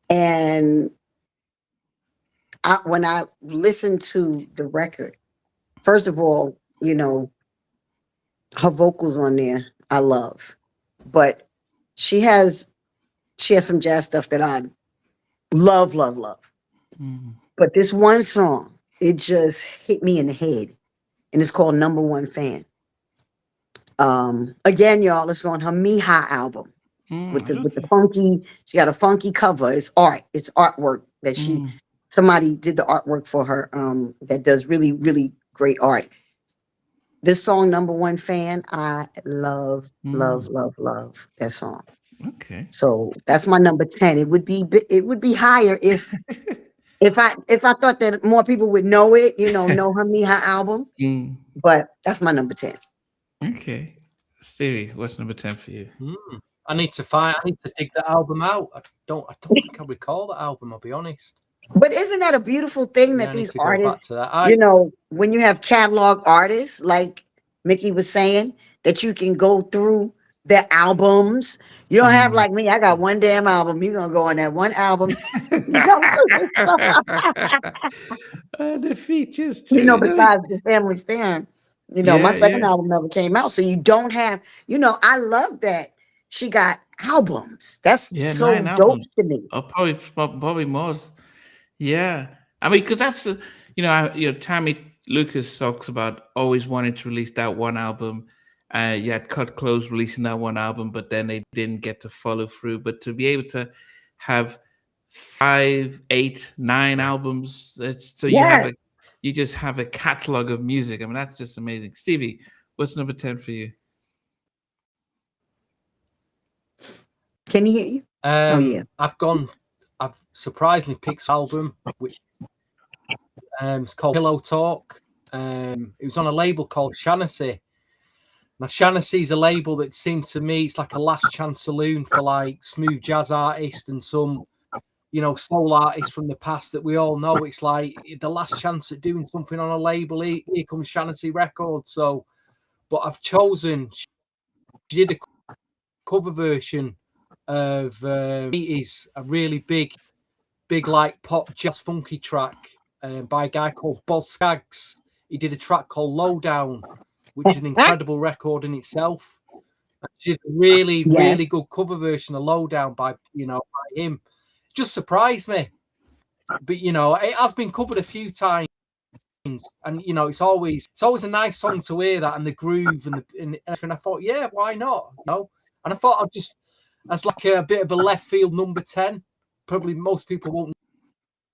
And when I listened to the record, first of all, you know, her vocals on there, I love. But she has some jazz stuff that I love, love, love. But this one song, it just hit me in the head. And it's called Number One Fan. Again, y'all, it's on her Mija album. With the funky, she got a funky cover. It's art. It's artwork that somebody did the artwork for her. That does really, really great art. This song, Number One Fan, I love, love, love, love that song. Okay. So that's my number 10. It would be higher if I thought that more people would know it. You know her Mija album. But that's my number 10. Okay, Stevie, what's number 10 for you? I need to dig the album out. I don't think I recall the album, I'll be honest. But isn't that a beautiful thing that these artists, that. You know, when you have catalog artists, like Miki was saying, that you can go through their albums. You don't have like me, I got one damn album. You're gonna go on that one album. The features too. You know, besides the Family Fan, you know, my second album never came out. So you don't have, you know, I love that she got albums. That's so dope to me. Oh, probably more. Yeah, I mean, because that's Tammy Lucas talks about always wanting to release that one album. You had Cut Close releasing that one album, but then they didn't get to follow through. But to be able to have 5, 8, 9 albums, you just have a catalog of music. I mean, that's just amazing. Stevie, what's number 10 for you? Can you hear you? Yeah. I've surprisingly picked an album, which it's called Pillow Talk. It was on a label called Shaughnessy. Now, Shaughnessy is a label that seems to me it's like a last chance saloon for like smooth jazz artists and some, you know, soul artists from the past that we all know. It's like the last chance at doing something on a label. Here comes Shaughnessy Records. So, but I've chosen. She did a cover version of 80s, a really big like pop jazz funky track by a guy called Boz Scaggs. He did a track called Lowdown, which is an incredible record in itself. She did a really good cover version of Lowdown by him. It just surprised me. But you know, it has been covered a few times. And you know, it's always a nice song to hear that and the groove and I thought, yeah, why not? You know? And I thought I'd just as like a bit of a left field number 10. Probably most people won't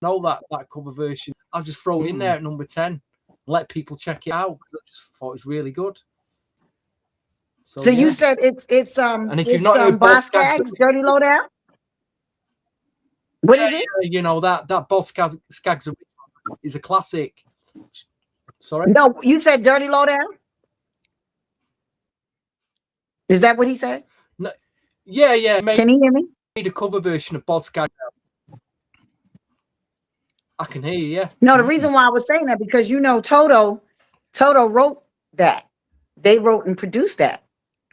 know that cover version. I'll just throw it in there at number 10. Let people check it out because I just thought it was really good. So you said it's and if you've not heard Boz Scaggs, Dirty Lowdown? What is it? You know that Boz Scaggs is a classic. Sorry? No, you said Dirty Lowdown? Is that what he said? No. Yeah. Can you hear me? Made a cover version of Boz Scaggs. I can hear you, yeah. No, the reason why I was saying that because you know Toto wrote that. They wrote and produced that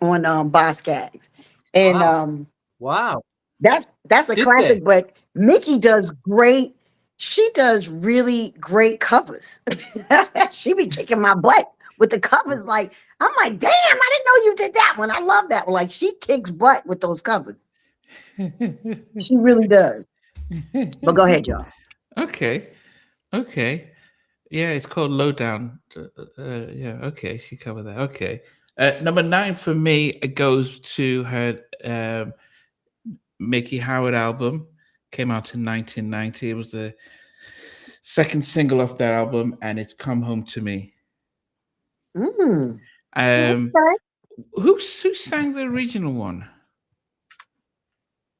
on Boz Scaggs. And wow. That's a classic, but Miki does great. She does really great covers. She be kicking my butt with the covers. Like, I'm like, damn, I didn't know you did that one. I love that one. Like, she kicks butt with those covers. She really does. But go ahead, y'all. Okay. Yeah, it's called Lowdown. Okay, she covered that. Okay. Number 9 for me, it goes to her Miki Howard album. Came out in 1990. It was the second single off that album, and it's Come Home to Me. Who sang the original one?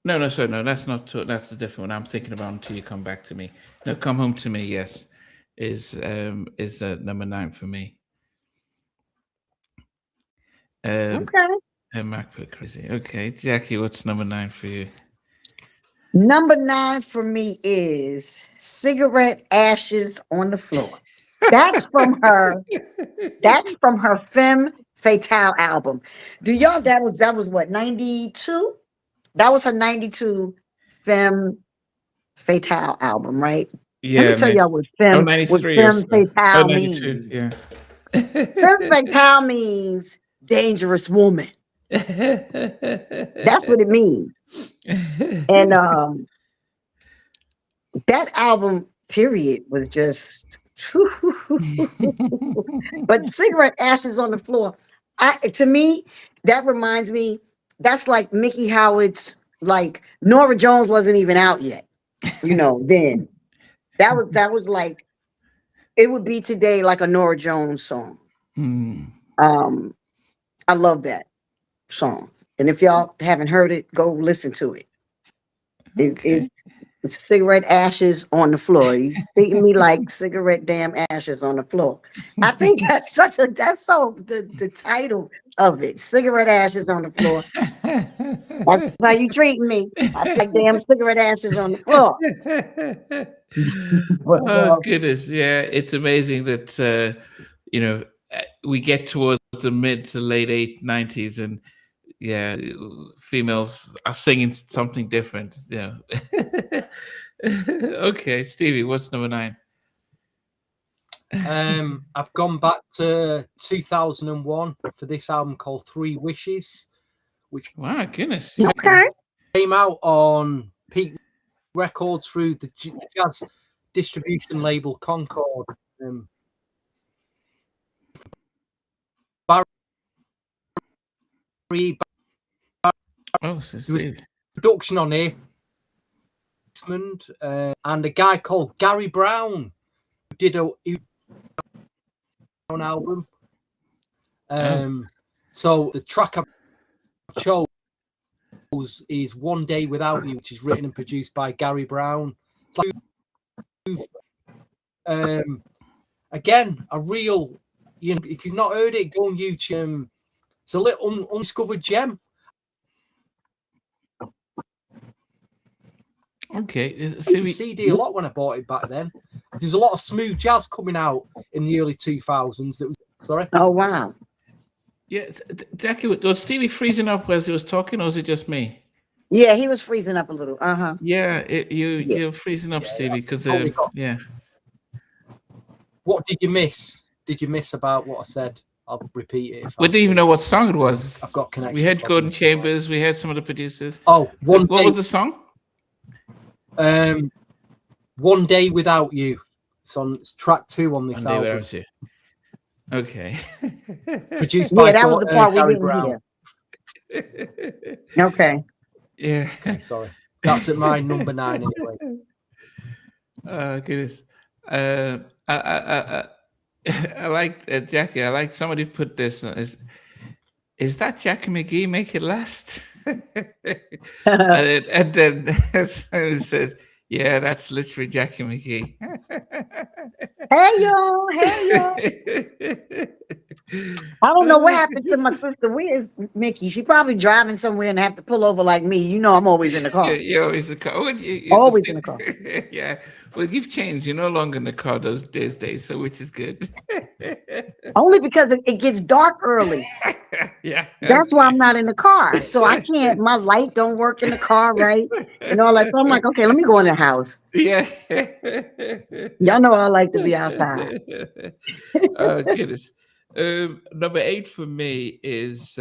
No, sorry, no, that's not. That's the different one. I'm thinking about Until You Come Back to Me. No, Come Home to Me. Yes, is number 9 for me. Okay. And Mac put crazy. Okay, Jackie, what's number 9 for you? Number 9 for me is Cigarette Ashes on the Floor. That's from her. That's from her Femme Fatale album. Do y'all? That was what, 92? That was her 92 Femme Fatale album, right? Yeah. Let me tell y'all what Femme 93 Femme Fatale 92, means. yeah. Femme Fatale means dangerous woman. That's what it means. And that album, period, was just. But Cigarette Ashes on the Floor, to me, that reminds me. That's like Miki Howard's. Like Norah Jones wasn't even out yet, then that was like, it would be today like a Norah Jones song. I love that song, and if y'all haven't heard it, go listen to it. It's Cigarette Ashes on the Floor. You treating me like cigarette damn ashes on the floor. I think that's the title of it. Cigarette Ashes on the Floor. That's how you treating me. I like damn cigarette ashes on the floor. Oh goodness, yeah, it's amazing that we get towards the mid to late 90s, and yeah, females are singing something different. Yeah. Okay, Stevie, what's number 9? I've gone back to 2001 for this album called 3 Wishes, which Wow, goodness. Okay. came out on Peak Records through the jazz distribution label Concord. Barry, Oh, so there was Stevie. production on here, and a guy called Gary Brown who did a album. So the track I chose is One Day Without You, which is written and produced by Gary Brown. Again, a real, if you've not heard it, go on YouTube. It's a little undiscovered gem. Okay, I the CD a lot when I bought it back then. There's a lot of smooth jazz coming out in the early 2000s. That was sorry. Oh wow. Yeah, Jackie, was Stevie freezing up as he was talking, or was it just me? Yeah, he was freezing up a little. Yeah, you're freezing up, Stevie, because yeah. What did you miss? Did you miss about what I said? I'll repeat it. We didn't even know what song it was. I've got connection. We had Gordon Chambers. We had some of the producers. Oh, what was the song? One Day Without You. It's track 2 on this album. Okay. Produced by that was the part we didn't Brown. hear. Okay. Yeah. Okay, sorry. That's at my number 9 anyway. Goodness. I like Jackie. I like somebody put this. Is that Jacci McGhee? Make It Last? and then someone says, "Yeah, that's literally Jacci McGhee." Hey yo. I don't know what happened to my sister. Where's Mickey? She probably driving somewhere and have to pull over like me. You know, I'm always in the car. You're always in the car. Always in the car. Yeah. Well, you've changed. You're no longer in the car those days, so which is good. Only because it gets dark early. Yeah. That's why I'm not in the car. So I can't, my light don't work in the car, right? And all that. So I'm like, okay, let me go in the house. Yeah. Y'all know I like to be outside. Oh, goodness. Number 8 for me is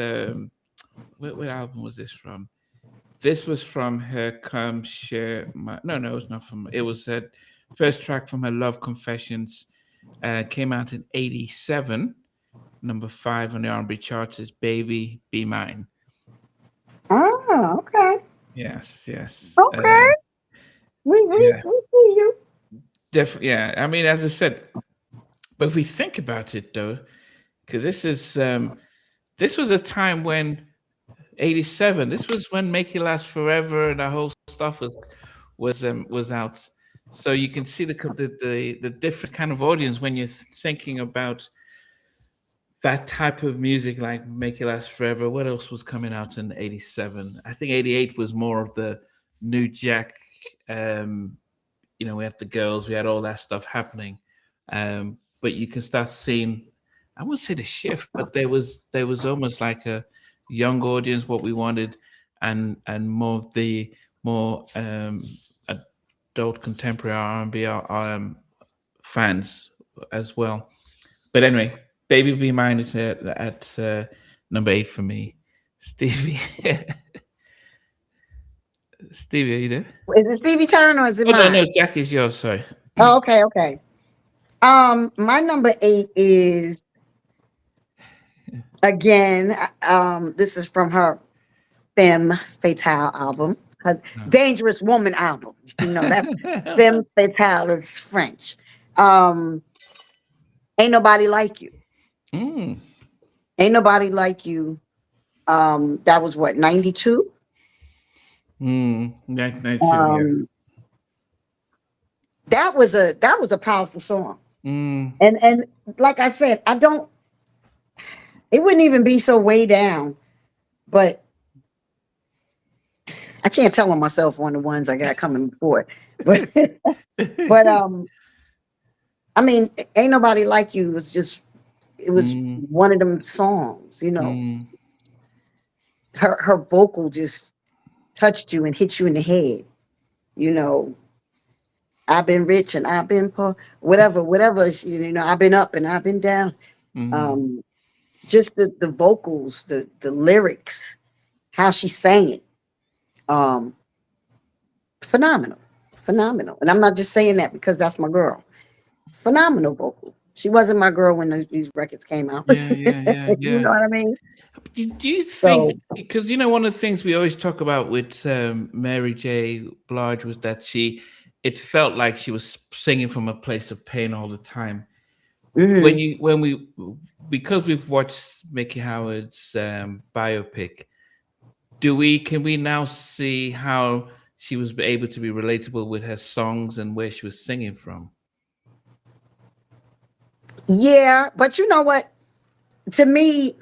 what album was this from? This was from her Come Share My. No, it was not from. It was her first track from her Love Confessions. Came out in '87. Number 5 on the R&B charts is "Baby Be Mine." Oh, okay. Yes. Okay. We see you. Yeah. I mean, as I said, but if we think about it, though, because this was a time when '87. This was when "Make It Last Forever" and the whole stuff was out. So you can see the different kind of audience when you're thinking about that type of music, like "Make It Last Forever." What else was coming out in '87? I think '88 was more of the new Jack. We had the girls, we had all that stuff happening. But you can start seeing, I wouldn't say the shift, but there was almost like a young audience, what we wanted, and more of the more adult contemporary R&B fans as well. But anyway, "Baby Be Mine" is at number 8 for me. Stevie. Stevie, are you there? Is it Stevie turn or is it Oh, mine? no, Jackie's yours, sorry. Oh, okay. My number 8 is, again, this is from her Femme Fatale album, her Dangerous Woman album. You know that Femme Fatale is French. Ain't Nobody Like You. Mm. Ain't Nobody Like You. That was what, 92? 92, yeah. That was a powerful song. And like I said, it wouldn't even be so way down, but I can't tell on myself on the ones I got coming before. But I mean, Ain't Nobody Like You was one of them songs, her vocal just touched you and hit you in the head. I've been rich and I've been poor, whatever, I've been up and I've been down. Just the vocals, the lyrics, how she sang it. Phenomenal. And I'm not just saying that because that's my girl. Phenomenal vocal. She wasn't my girl when these records came out. Yeah. You know what I mean? Do you think, because one of the things we always talk about with Mary J. Blige was that it felt like she was singing from a place of pain all the time. Because we've watched Miki Howard's biopic, can we now see how she was able to be relatable with her songs and where she was singing from? Yeah, but you know what? To me,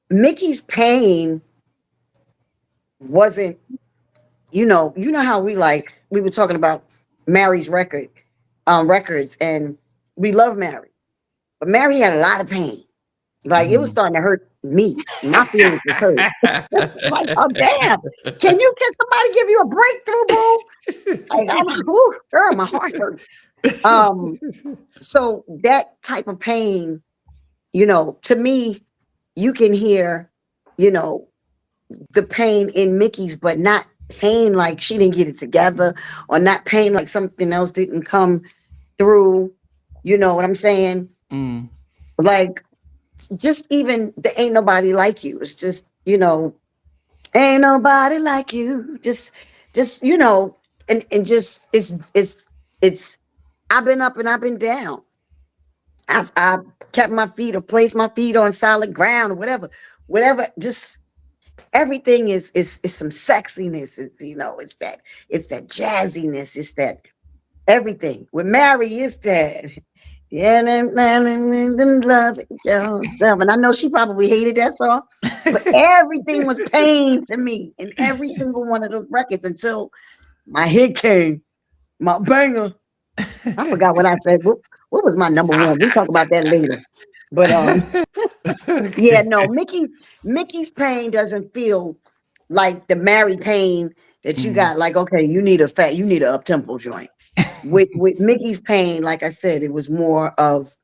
Mickey's pain wasn't, how we were talking about Mary's records, and we love Mary, but Mary had a lot of pain. Like it was starting to hurt me. My feelings was hurt. Like, oh damn! Can somebody give you a breakthrough, boo? Like, girl, my heart hurt. So that type of pain, to me, you can hear, the pain in Mickey's, but not pain like she didn't get it together, or not pain like something else didn't come through. You know what I'm saying? Like, just even the Ain't Nobody Like You. It's just, ain't nobody like you. Just, and just, it's, I've been up and I've been down. I kept my feet or placed my feet on solid ground or whatever. Just everything is some sexiness. It's that jazziness. It's that everything. With Mary, it's that. Yeah, and love yourself. And I know she probably hated that song, but everything was pain to me in every single one of those records until my hit came, my banger. I forgot what I said. What was my number one? We'll talk about that later. But yeah, no, Mickey's pain doesn't feel like the Mary pain that you got. Like, okay, you need an up-tempo joint. With Mickey's pain, like I said, it was more of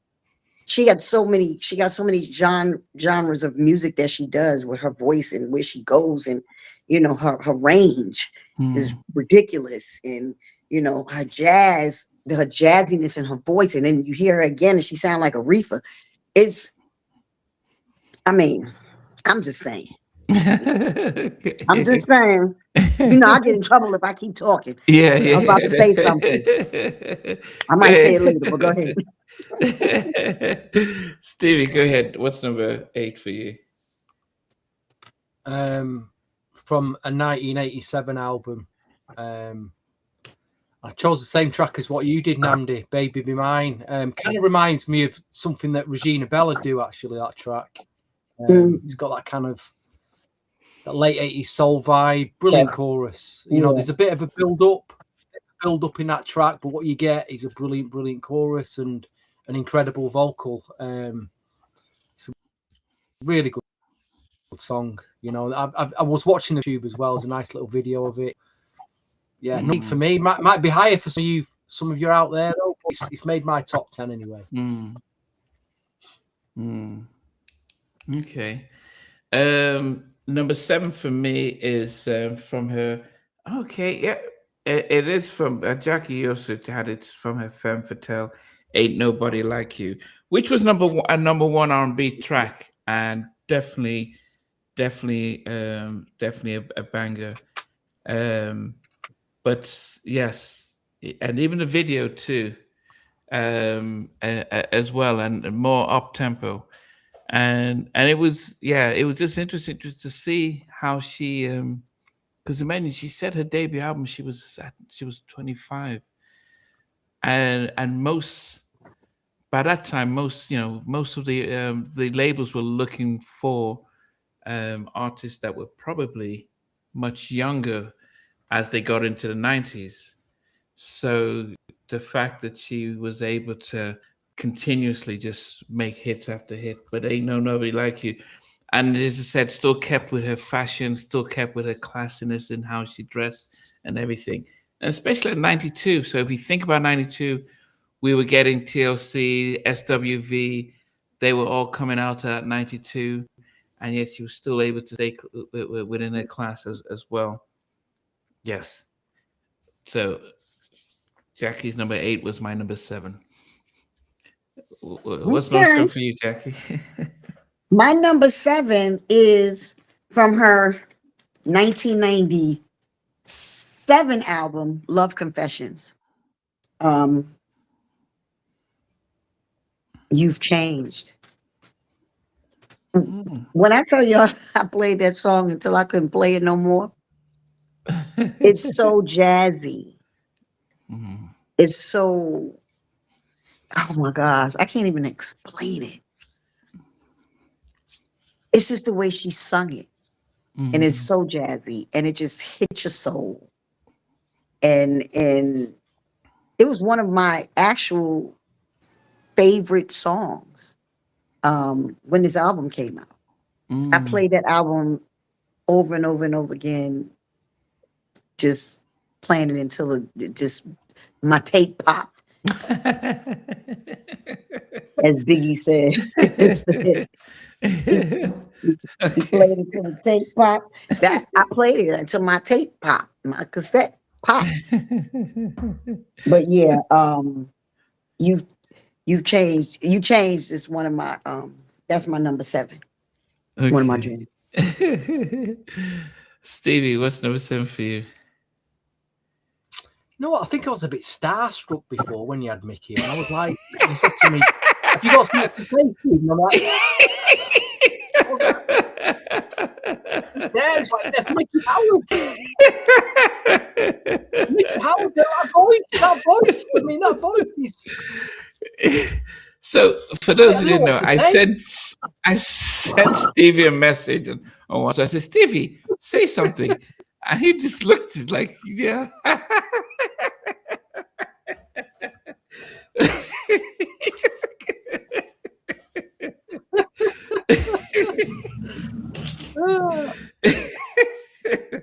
she got so many genres of music that she does with her voice and where she goes, and her range is ridiculous, and her jazz, her jazziness in her voice, and then you hear her again and she sounds like Aretha. I'm just saying. I'm just saying. I get in trouble if I keep talking. Yeah. I'm about to say something. I might say it later, but go ahead. Stevie, go ahead. What's number 8 for you? from a 1987 album. I chose the same track as what you did, Namdi, Baby Be Mine. Kind of reminds me of something that Regina Bella do, actually, that track. It's got that kind of that late 80s soul vibe, brilliant chorus. You know, there's a bit of a build up in that track, but what you get is a brilliant chorus and an incredible vocal. It's a really good song. You know, I was watching the tube as well. There's a nice little video of it. Yeah, not for me. Might be higher for some of you out there though. But it's made my top 10 anyway. Okay. Number 7 for me is from her. Okay, yeah, it is from Jackie. Also had it from her Femme Fatale, "Ain't Nobody Like You," which was number one R&B track, and definitely a banger. But yes, and even the video too, as well, and more up tempo. And it was just interesting to see how she because imagine she said her debut album she was 25, and by that time most of the labels were looking for artists that were probably much younger as they got into the 90s. So the fact that she was able to continuously just make hits after hit, but Ain't Nobody Like You. And as I said, still kept with her fashion, still kept with her classiness in how she dressed and everything. And especially in 92. So if you think about 92, we were getting TLC, SWV, they were all coming out at 92, and yet she was still able to stay within her class as well. Yes. So Jackie's number 8 was my number 7. What's number 7 for you, Jackie? My number 7 is from her 1997 album, Love Confessions. You've Changed. When I tell y'all I played that song until I couldn't play it no more, it's so jazzy. It's so, oh my gosh, I can't even explain it. It's just the way she sung it. And it's so jazzy, and it just hits your soul. And it was one of my actual favorite songs when this album came out. I played that album over and over and over again, just playing it until my tape popped. As Biggie said. He played it until the tape popped. I played it until my tape popped. My cassette popped. But yeah, you changed. You changed is one of my that's my number 7. Okay. One of my dreams. Stevie, what's number 7 for you? You know what? I think I was a bit starstruck before when you had Mickey, and I was like, you said to me, "Have you got something to say, Steve?" And I'm like, it's there. It's like, that's Miki Howard. Miki Howard, that voice. I mean, that voice is. So, for those who didn't know, I sent Stevie a message on WhatsApp. I said, "Stevie, say something," and he just looked like, yeah.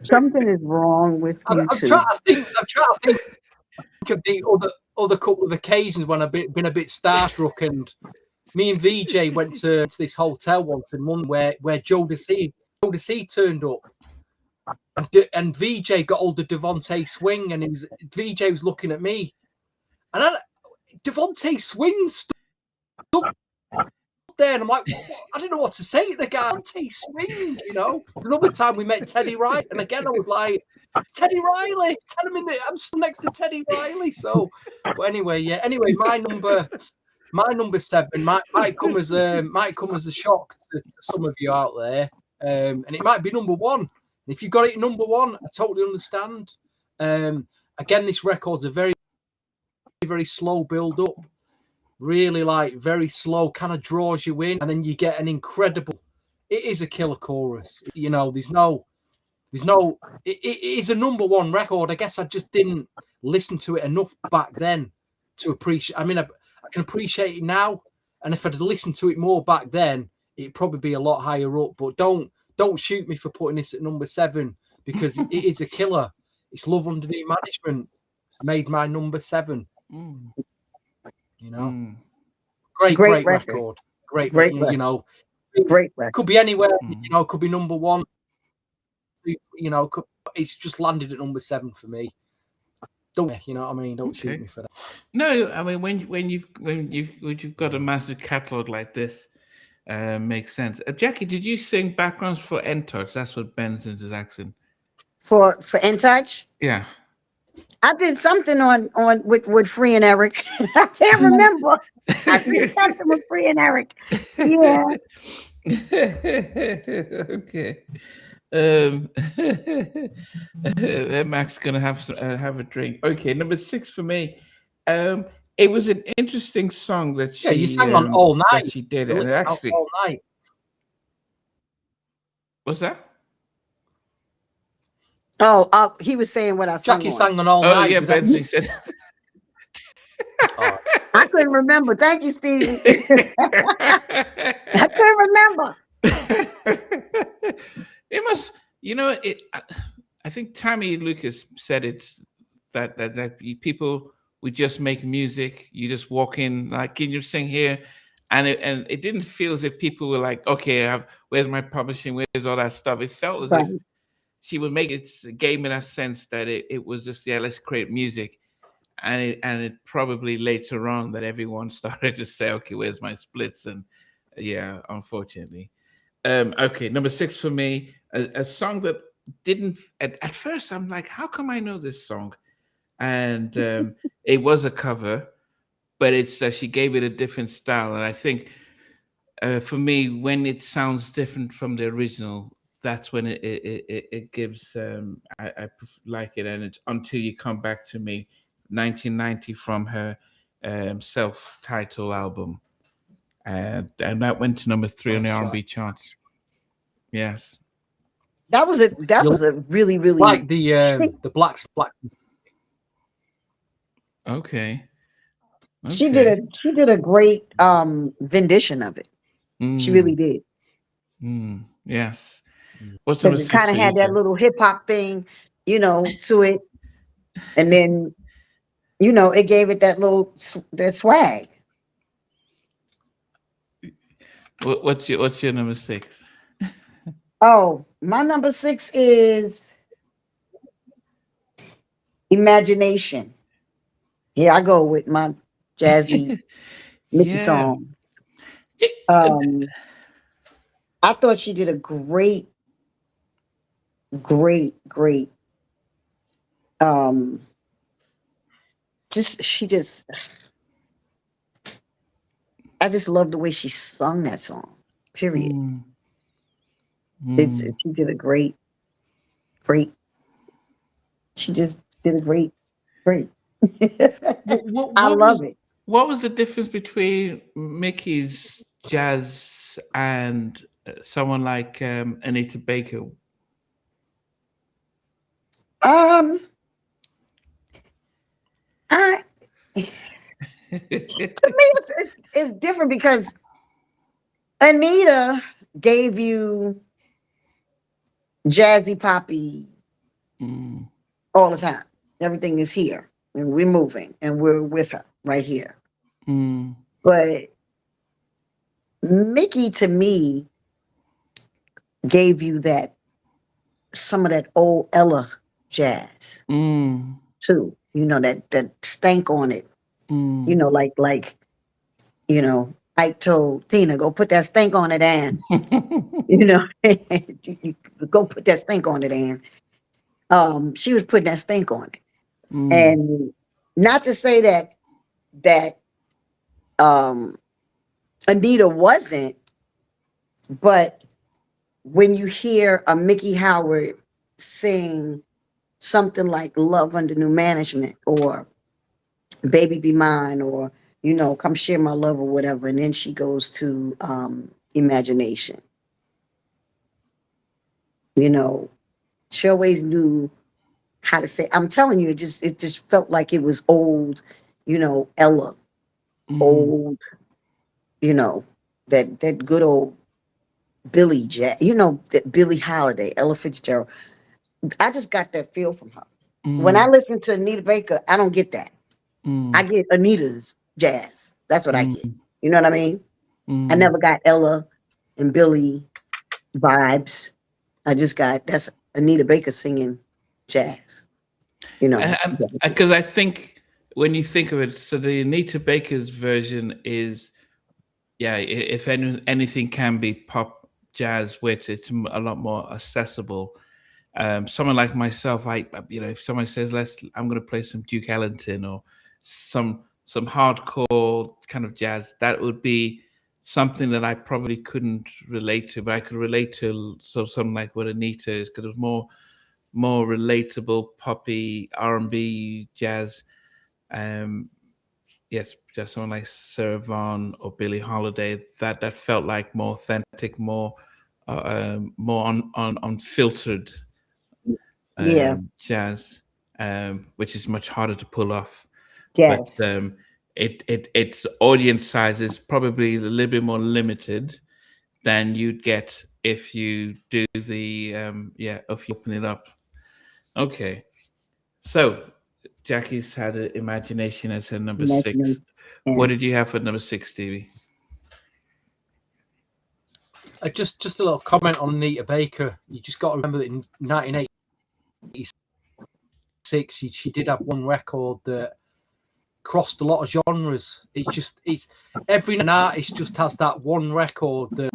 Something is wrong with you I'm trying to think of the other couple of occasions when I've been a bit starstruck, and me and VJ went to this hotel once in London where Jodeci turned up, and VJ got hold of Devontae Swing, and VJ was looking at me, and Devontae Swing stood there, and I'm like, I don't know what to say to the guy. Devontae Swing, you know. Another time we met Teddy Riley, and again I was like, Teddy Riley, tell him I'm still next to Teddy Riley. So, but anyway, yeah. Anyway, my number 7 might come as a shock to some of you out there. and it might be number one. If you got it number one, I totally understand. Again, this record's a very, very slow build up, really like very slow, kind of draws you in, and then you get an incredible. It is a killer chorus. You know, there's no. It is a number one record. I guess I just didn't listen to it enough back then to appreciate. I mean, I can appreciate it now, and if I'd listened to it more back then, it'd probably be a lot higher up. But don't shoot me for putting this at number 7 because it is a killer. It's Love Under New Management. It's made my number 7. You know, great record. Great, you know, great record. Could be anywhere. You know, could be number 1. You know, it's just landed at number 7 for me. Don't you know what I mean? Don't shoot me for that. No, I mean when you've got a massive catalog like this, makes sense. Jackie, did you sing backgrounds for N-Touch? That's what Ben's is asking. For N-Touch? Yeah. I did something on with Free and Eric. I can't remember. I did something with Free and Eric. Yeah. Okay. Mac's gonna have a drink. Okay, number 6 for me. It was an interesting song that she you sang on All Night. That she did, and actually All Night. What's that? Oh, he was saying what I sang. Jackie sang on All Night. Oh yeah, Bensley said. I couldn't remember. Thank you, Steve. I couldn't remember. It must, you know, I think Tammy Lucas said it that people would just make music. You just walk in, like, can you sing here? And it didn't feel as if people were like, okay, where's my publishing? Where's all that stuff? It felt as if she would make it, gave me that sense that it was just, yeah, let's create music. And it probably later on that everyone started to say, okay, where's my splits? And yeah, unfortunately. Okay, number 6 for me, a song that didn't, at first I'm like, how come I know this song? And it was a cover, but it's she gave it a different style. And I think for me, when it sounds different from the original, that's when it gives, I like it. And it's Until You Come Back to Me, 1990 from her self-titled album. And that went to number 3 on the R&B charts. Yes, that was a really like the black. Okay. She did a great rendition of it. She really did. Yes. What's it kind of had that little hip hop thing, you know, to it, and then, you know, it gave it that that swag. What's your number 6? Oh, my number 6 is Imagination. Here I go with my jazzy Miki song. I thought she did a great. I just love the way she sung that song. Period. She did a great. She just did a great. I love it. What was the difference between Miki's jazz and someone like Anita Baker? To me, it's different because Anita gave you jazzy poppy all the time. Everything is here, and we're moving, and we're with her right here. But Miki, to me, gave you some of that old Ella jazz too. You know, that stank on it. You know, like you know, Ike told Tina, go put that stink on it, Ann. You know, go put that stink on it, Ann. She was putting that stink on it. And not to say that Anita wasn't, but when you hear a Miki Howard sing something like Love Under New Management or Baby Be Mine or, you know, Come Share My Love or whatever, and then she goes to Imagination. You know, she always knew how to say, I'm telling you, it just felt like it was old, you know, Ella, old, you know, that good old Billy Jack, you know, that Billie Holiday, Ella Fitzgerald. I just got that feel from her. When I listen to Anita Baker, I don't get that. I get Anita's jazz. That's what I get. You know what I mean? I never got Ella and Billy vibes. I just got, that's Anita Baker singing jazz. You know, because I think when you think of it, so the Anita Baker's version is, yeah, if anything can be pop jazz, which it's a lot more accessible. Someone like myself, you know, if someone says I'm going to play some Duke Ellington or some hardcore kind of jazz, that would be something that I probably couldn't relate to, but I could relate to something like what Anita is, because it was more relatable, poppy R&B jazz. Yes, just someone like Sarah Vaughan or Billie Holiday, that felt like more authentic, more unfiltered jazz, which is much harder to pull off. Yes. But its audience size is probably a little bit more limited than you'd get if you do the if you open it up. Okay, so Jackie's had Imagination as her number 6. Yeah. What did you have for number 6, Stevie? Just a little comment on Anita Baker. You just got to remember that in 1986, she did have one record that crossed a lot of genres. It's every artist just has that one record that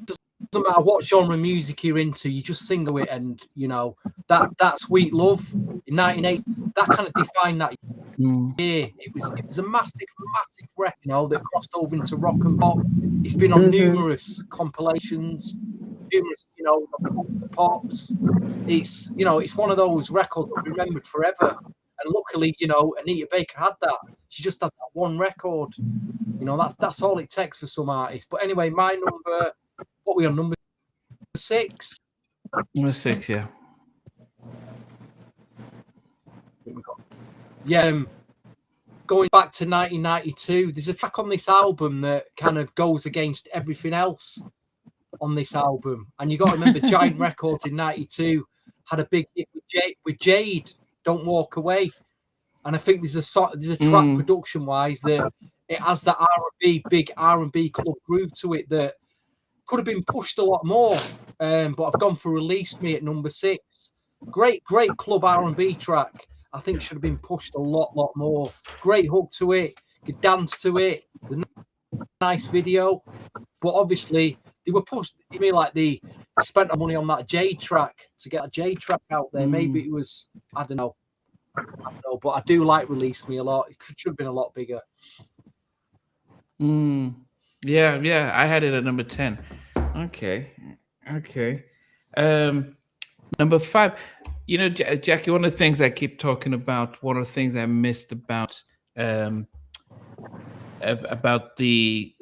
doesn't matter what genre of music you're into, you just sing to it, and you know that Sweet Love in 1980, that kind of defined that year. It was a massive record, you know, that crossed over into rock and pop. It's been on numerous compilations, numerous, you know, pops. It's, you know, it's one of those records that remembered forever. And luckily, you know, Anita Baker had that. She just had that one record. You know, that's all it takes for some artists. But anyway, my number, what were we on, number 6? Number 6, yeah. Yeah, going back to 1992, there's a track on this album that kind of goes against everything else on this album. And you got to remember, Giant Records in 92 had a big hit with Jade, Don't Walk Away. And I think there's a track production-wise that it has that big R&B club groove to it that could have been pushed a lot more. But I've gone for Release Me at number 6. Great club R&B track. I think should have been pushed a lot more. Great hook to it. Could dance to it. Nice video. But obviously, they were pushed. I mean, like they spent the money on that Jade track to get a Jade track out there. Maybe it was, I don't know. But I do like Release Me a lot. It should have been a lot bigger. Yeah. I had it at number 10. Okay. Number 5. You know, Jackie, one of the things I keep talking about, one of the things I missed about the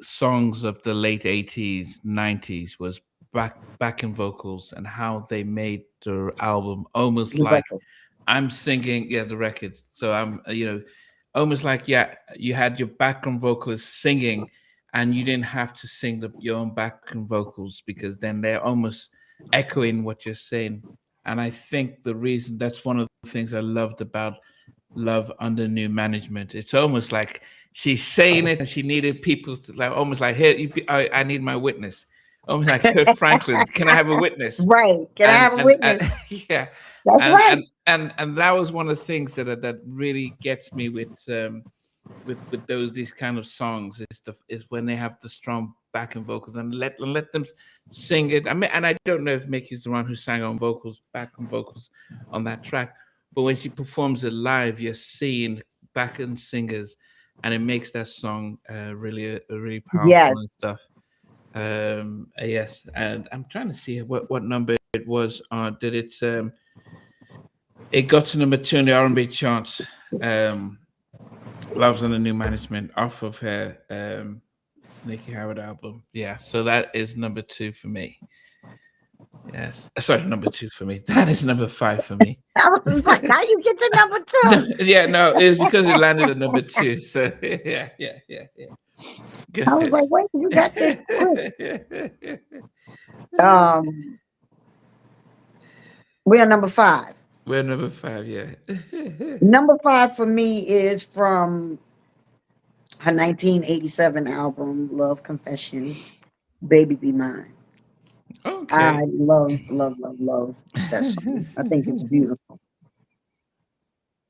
songs of the late 80s, 90s was backing vocals and how they made the album almost like I'm singing, the records. So I'm, you know, almost like, you had your background vocalist singing and you didn't have to sing your own background vocals because then they're almost echoing what you're saying. And I think that's one of the things I loved about Love Under New Management. It's almost like she's saying it and she needed people to almost like, here, I need my witness. Almost like Kurt Franklin, can I have a witness? Right, can I have a witness? Yeah. That's right. And that was one of the things that really gets me with these kind of songs is when they have the strong backing vocals and let them sing it. I mean, and I don't know if Mickey's the one who sang on backing vocals on that track, but when she performs it live, you're seeing backing singers, and it makes that song really powerful and stuff. Yes, and I'm trying to see what number it was on. Did it? It got to number 2 in the R&B charts. Love's Under New Management off of her Miki Howard album. Yeah, so that is number 2 for me. Yes, sorry, number 2 for me. That is number 5 for me. I was like, how you get the number 2? Yeah, no, it's because it landed at number 2. So yeah. Go I was ahead. like, wait, you got this quick. We're number 5. We're number 5, yeah. Number 5 for me is from her 1987 album, Love Confessions, Baby Be Mine. Okay. I love that song. I think it's beautiful.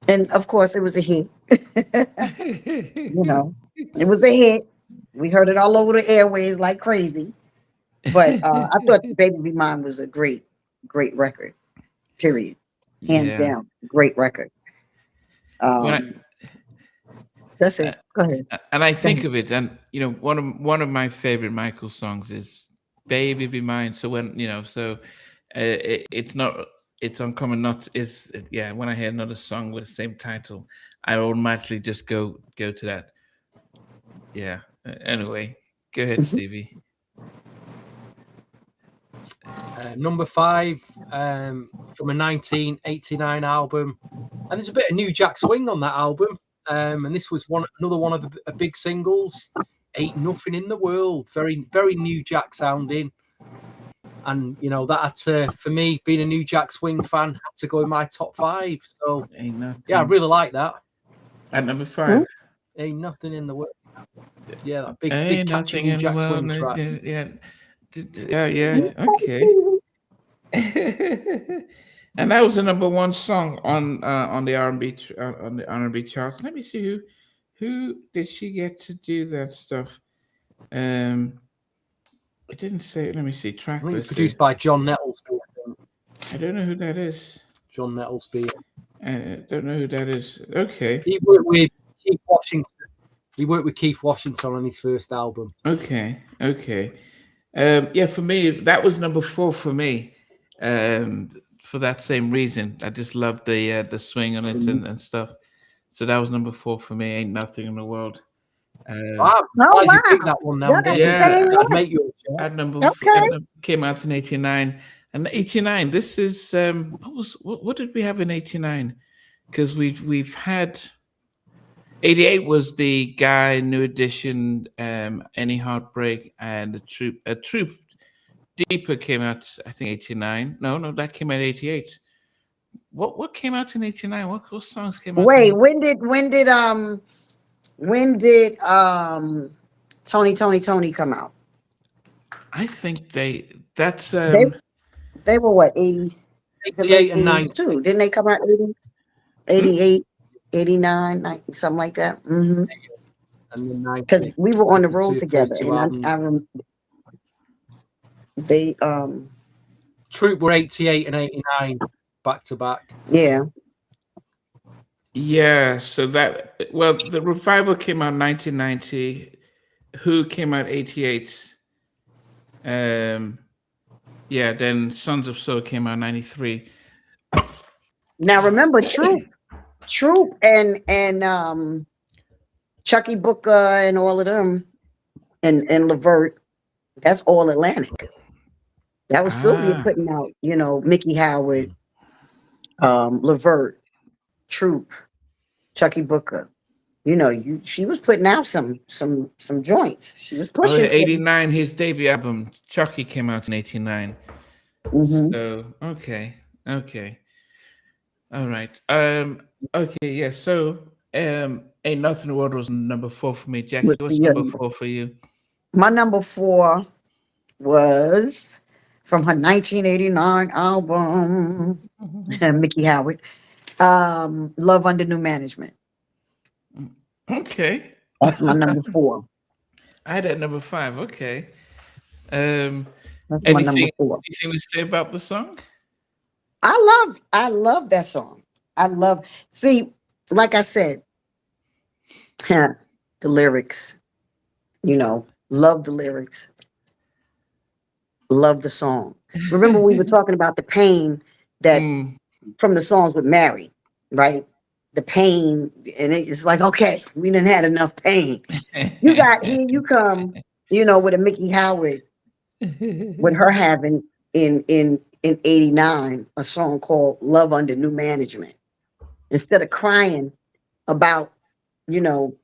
And of course, it was a hit. You know, it was a hit. We heard it all over the airways like crazy. But I thought Baby Be Mine was a great record, period. Hands down, great record. That's it. Go ahead. And I think of it, and you know, one of my favorite Michael songs is "Baby Be Mine." So when it's uncommon not is when I hear another song with the same title, I automatically just go to that. Yeah. Anyway, go ahead, Stevie. Number 5 from a 1989 album, and there's a bit of New Jack Swing on that album. And this was another one of the big singles. Ain't Nothing in the World. Very, very New Jack sounding. And you know, that had to, for me, being a New Jack Swing fan, had to go in my top 5. So yeah, I really like that. At number 5. Ain't Nothing in the World. Yeah, that big catchy New Jack Swing track. Yeah. Okay. And that was the number 1 song on the R&B on the R&B charts. Let me see who did she get to do that stuff. It didn't say. Let me see. Track list. Produced by John Nettlesby. I don't know who that is. John Nettlesby. I don't know who that is. Okay. He worked with Keith Washington. He worked with Keith Washington on his first album. Okay. Yeah, for me, that was number 4 for me. For that same reason, I just loved the swing on it and stuff. So that was number 4 for me. Ain't Nothing in the World. Wow, you picked that one now. I'd make you a at number came out in 89. And 89, this is what did we have in 89? Because we've had 88 was the Guy, New Edition, Any Heartbreak, and the Troop Deeper came out, I think 89. No, that came out 88. What came out in 89? What songs came out? Wait, when did Tony come out? I think they were what, 80, 88 and 92. Didn't they come out 80, 88, 89, 90, something like that? Because we were on the road together, and I remember they Troop were 88 and 89 back to back. Yeah, so the Revival came out 1990. Who came out 88? Then Sons of Soul came out 93. Now remember Troop and Chucky Booker and all of them and Levert, that's all Atlantic. That was Sylvia putting out, you know, Miki Howard, Levert, Troop, Chucky Booker. You know, she was putting out some joints. She was pushing. 89, his debut album, Chucky, came out in 89. So okay. All right. Okay, yeah. So Ain't Nothing in the World was number 4 for me. Jackie, what's number 4 for you? My number 4 was from her 1989 album, Miki Howard, Love Under New Management. Okay. That's my number 4. I had that number 5. Okay. That's my number 4. Anything to say about the song? I love that song. See, like I said, the lyrics, you know, love the lyrics. love the song. Remember, we were talking about the pain that from the songs with Mary, right? The pain, and it's like, okay, we done had enough pain. You got here, you come, you know, with a Miki Howard, with her having in '89 a song called "Love Under New Management." Instead of crying about, you know,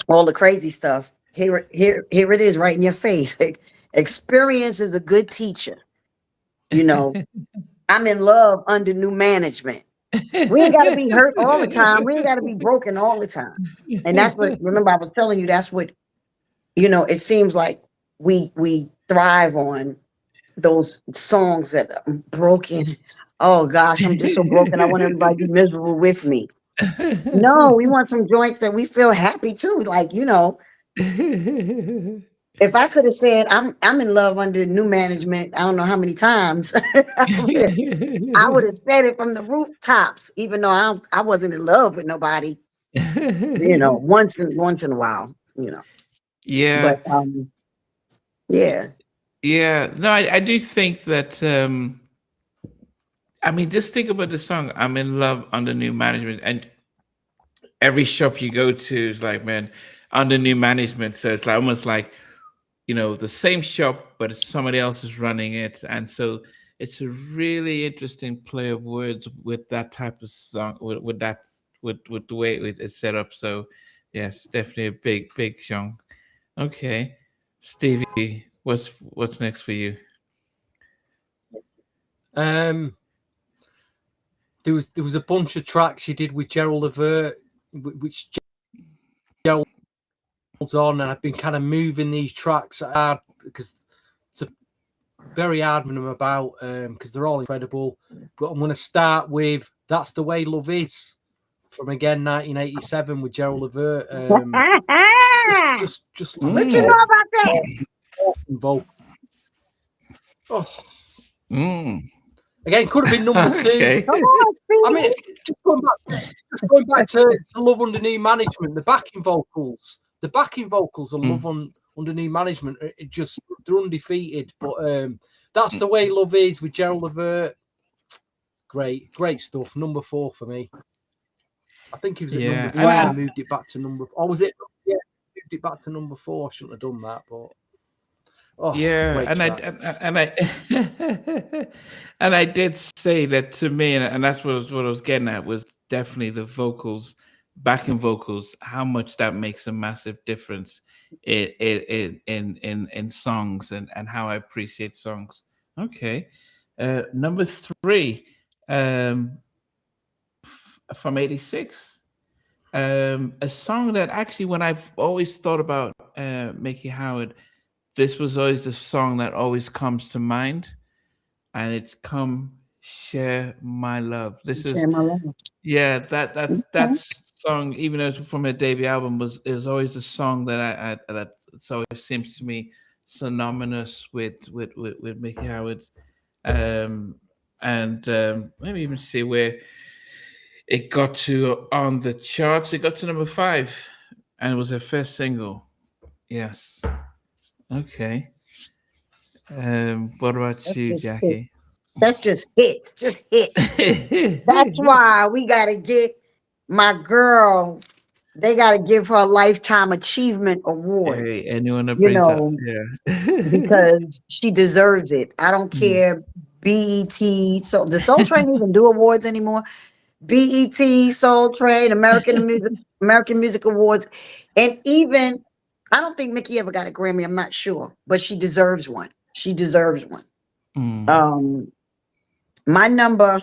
all the crazy stuff, here it is right in your face. Experience is a good teacher. You know, I'm in love under new management. We ain't got to be hurt all the time. We ain't got to be broken all the time. And that's what, remember, I was telling you, that's what, you know, it seems like we thrive on those songs that are broken. Oh gosh, I'm just so broken. I want everybody to be miserable with me. No, we want some joints that we feel happy too. Like, you know, if I could have said I'm in love under new management, I don't know how many times, I would have said it from the rooftops, even though I wasn't in love with nobody. You know, once in a while, you know. Yeah. But yeah. Yeah. No, I do think that I mean, just think about the song "I'm in Love Under New Management," and every shop you go to is like, man, under new management. So it's like almost like, you know, the same shop, but it's somebody else is running it. And so it's a really interesting play of words with that type of song, with the way it's set up. So yes, definitely a big song. Okay. Stevie, what's next for you? There was a bunch of tracks she did with Gerald Levert, which Gerald's on, and I've been kind of moving these tracks hard because it's a very hard one about because they're all incredible. But I'm going to start with "That's the Way Love Is" from again 1987 with Gerald Levert. Just What you know about that? Vocal. Oh. Again, could have been number two. Okay. I mean, just going back to Love Under New Management, the backing vocals are Love Under New Management. It just, they're undefeated. But That's the Way Love Is with Gerald Levert. Great stuff. Number 4 for me. I think it was at number 3. I moved it back to number. Or was it? Yeah, moved it back to number 4. I shouldn't have done that, but. Oh, yeah, and I did say that to me, and that's what I was getting at, was definitely the vocals, backing vocals, how much that makes a massive difference in songs and how I appreciate songs. Okay, number 3, from '86, a song that actually, when I've always thought about Miki Howard, this was always the song that always comes to mind, and it's "Come Share My Love." This is, yeah, that song, even though it's from her debut album, is always a song that that always seems to me synonymous with Miki Howard, and let me even see where it got to on the charts. It got to number 5, and it was her first single. Yes. Okay. What about you, Jackie? That's just hit. That's why we gotta get my girl. They gotta give her a Lifetime Achievement Award. Hey, anyone that brings up, because she deserves it. I don't care. BET. So the Soul Train even do awards anymore. BET, Soul Train, American Music Awards, and even. I don't think Miki ever got a Grammy. I'm not sure, but she deserves one. My number,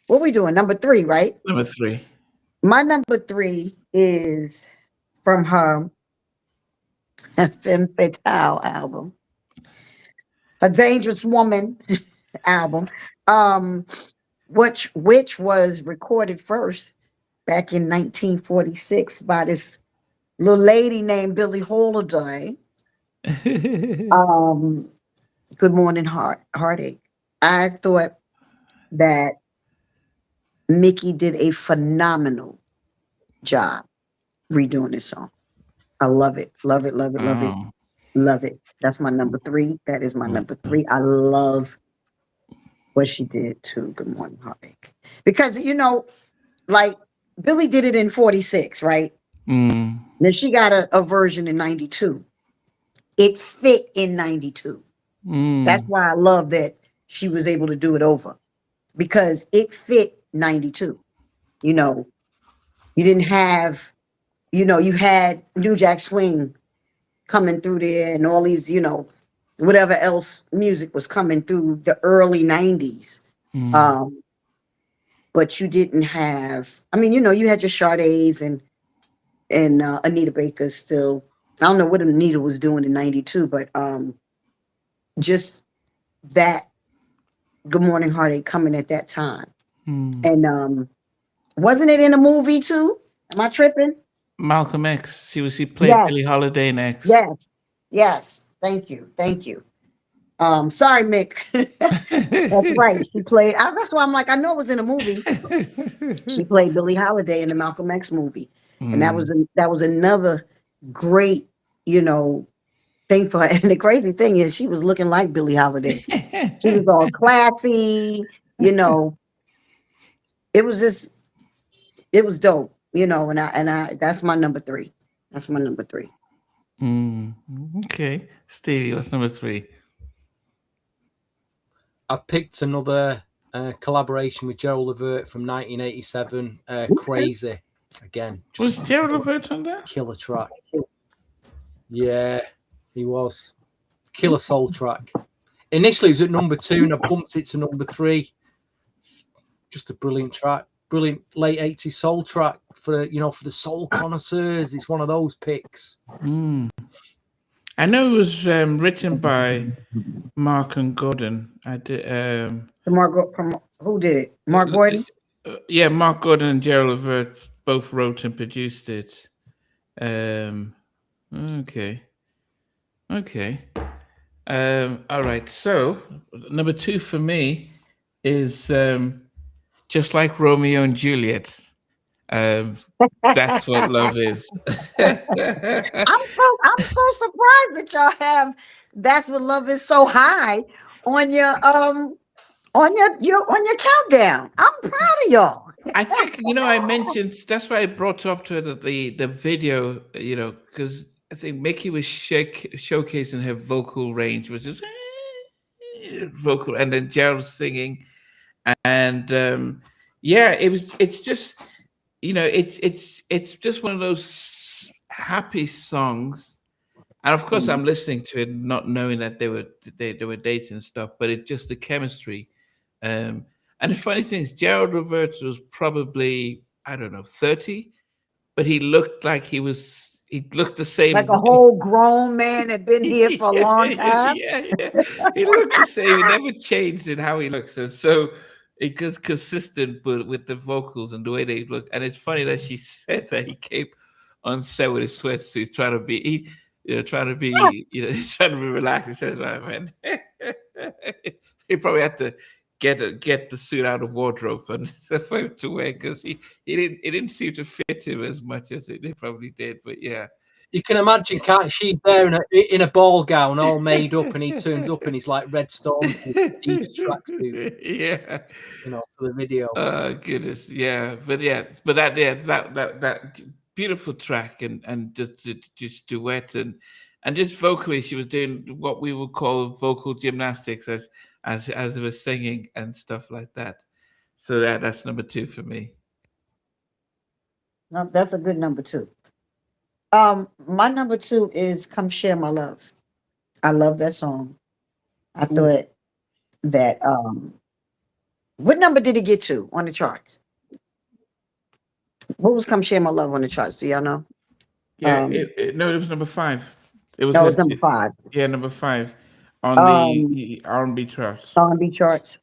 what we doing? Number 3, right? Number 3. My number 3 is from her Femme Fatale album, A Dangerous Woman album, which was recorded first back in 1946 by this little lady named Billie Holiday. Good Morning Heartache. I thought that Miki did a phenomenal job redoing this song. I love it. Love it. That's my number 3. That is my number 3. I love what she did to Good Morning Heartache. Because, you know, like Billie did it in 46, right? Mm. Then she got a version in 92. It fit in 92. That's why I love that she was able to do it over. Because it fit 92. You know, you didn't have, you know, you had New Jack Swing coming through there and all these, you know, whatever else music was coming through the early 90s. But you didn't have, I mean, you know, you had your Sade's and Anita Baker still. I don't know what Anita was doing in 92, but just that Good Morning Heartache coming at that time. And wasn't it in a movie too? Am I tripping? Malcolm X. She played Billie Holiday in X. Yes. Thank you. Sorry, Mick. That's right. She played. That's why I'm like, I know it was in a movie. She played Billie Holiday in the Malcolm X movie, and that was another great, you know, thing for her. And the crazy thing is, she was looking like Billie Holiday. She was all classy, you know. It was dope, you know. And I that's my number 3. That's my number 3. Okay, Stevie, what's number 3? I picked another collaboration with Gerald Levert from 1987, Crazy. Again, Was Gerald Levert on that? Killer track. Yeah, he was. Killer soul track. Initially, it was at number 2, and I bumped it to number 3. Just a brilliant track. Brilliant late 80s soul track for the soul connoisseurs. It's one of those picks. I know it was written by Mark and Gordon. I did. Who did it? Mark Gordon? Yeah, Mark Gordon and Gerald Levert both wrote and produced it. Okay. All right. So number 2 for me is Just Like Romeo and Juliet. That's what love is. I'm so surprised that y'all have That's What Love Is so high on your countdown. I'm proud of y'all. I think, you know, I mentioned, that's why I brought up to it the video, you know, because I think Miki was showcasing her vocal range, which is vocal, and then Gerald singing, and it's just, you know, it's just one of those happy songs, and of course I'm listening to it not knowing that they were dating and stuff, but it just the chemistry. And the funny thing is, Gerald Levert was probably, I don't know, 30, but he looked like he looked the same. Like a whole grown man had been here for a long time. Yeah. He looked the same. He never changed in how he looks. And so it was consistent with the vocals and the way they look. And it's funny that she said that he came on set with his sweatsuit trying to be relaxed. He says, man, he probably had to get the suit out of wardrobe and for him to wear, because it didn't seem to fit him as much as they probably did. But yeah, you can imagine, can't she's there in a ball gown, all made up, and he turns up and he's like Red Storm, deep tracksuit. Yeah, you know, for the video. Oh goodness, yeah, but that beautiful track and just duet and just vocally, she was doing what we would call vocal gymnastics as it was singing and stuff like that. So that's number 2 for me. No, that's a good number 2. My number 2 is Come Share My Love. I love that song. I thought that what number did it get to on the charts? What was Come Share My Love on the charts? Do y'all know? Yeah, it was number 5. It was number 5. Yeah, number 5 on the R&B charts. R&B charts.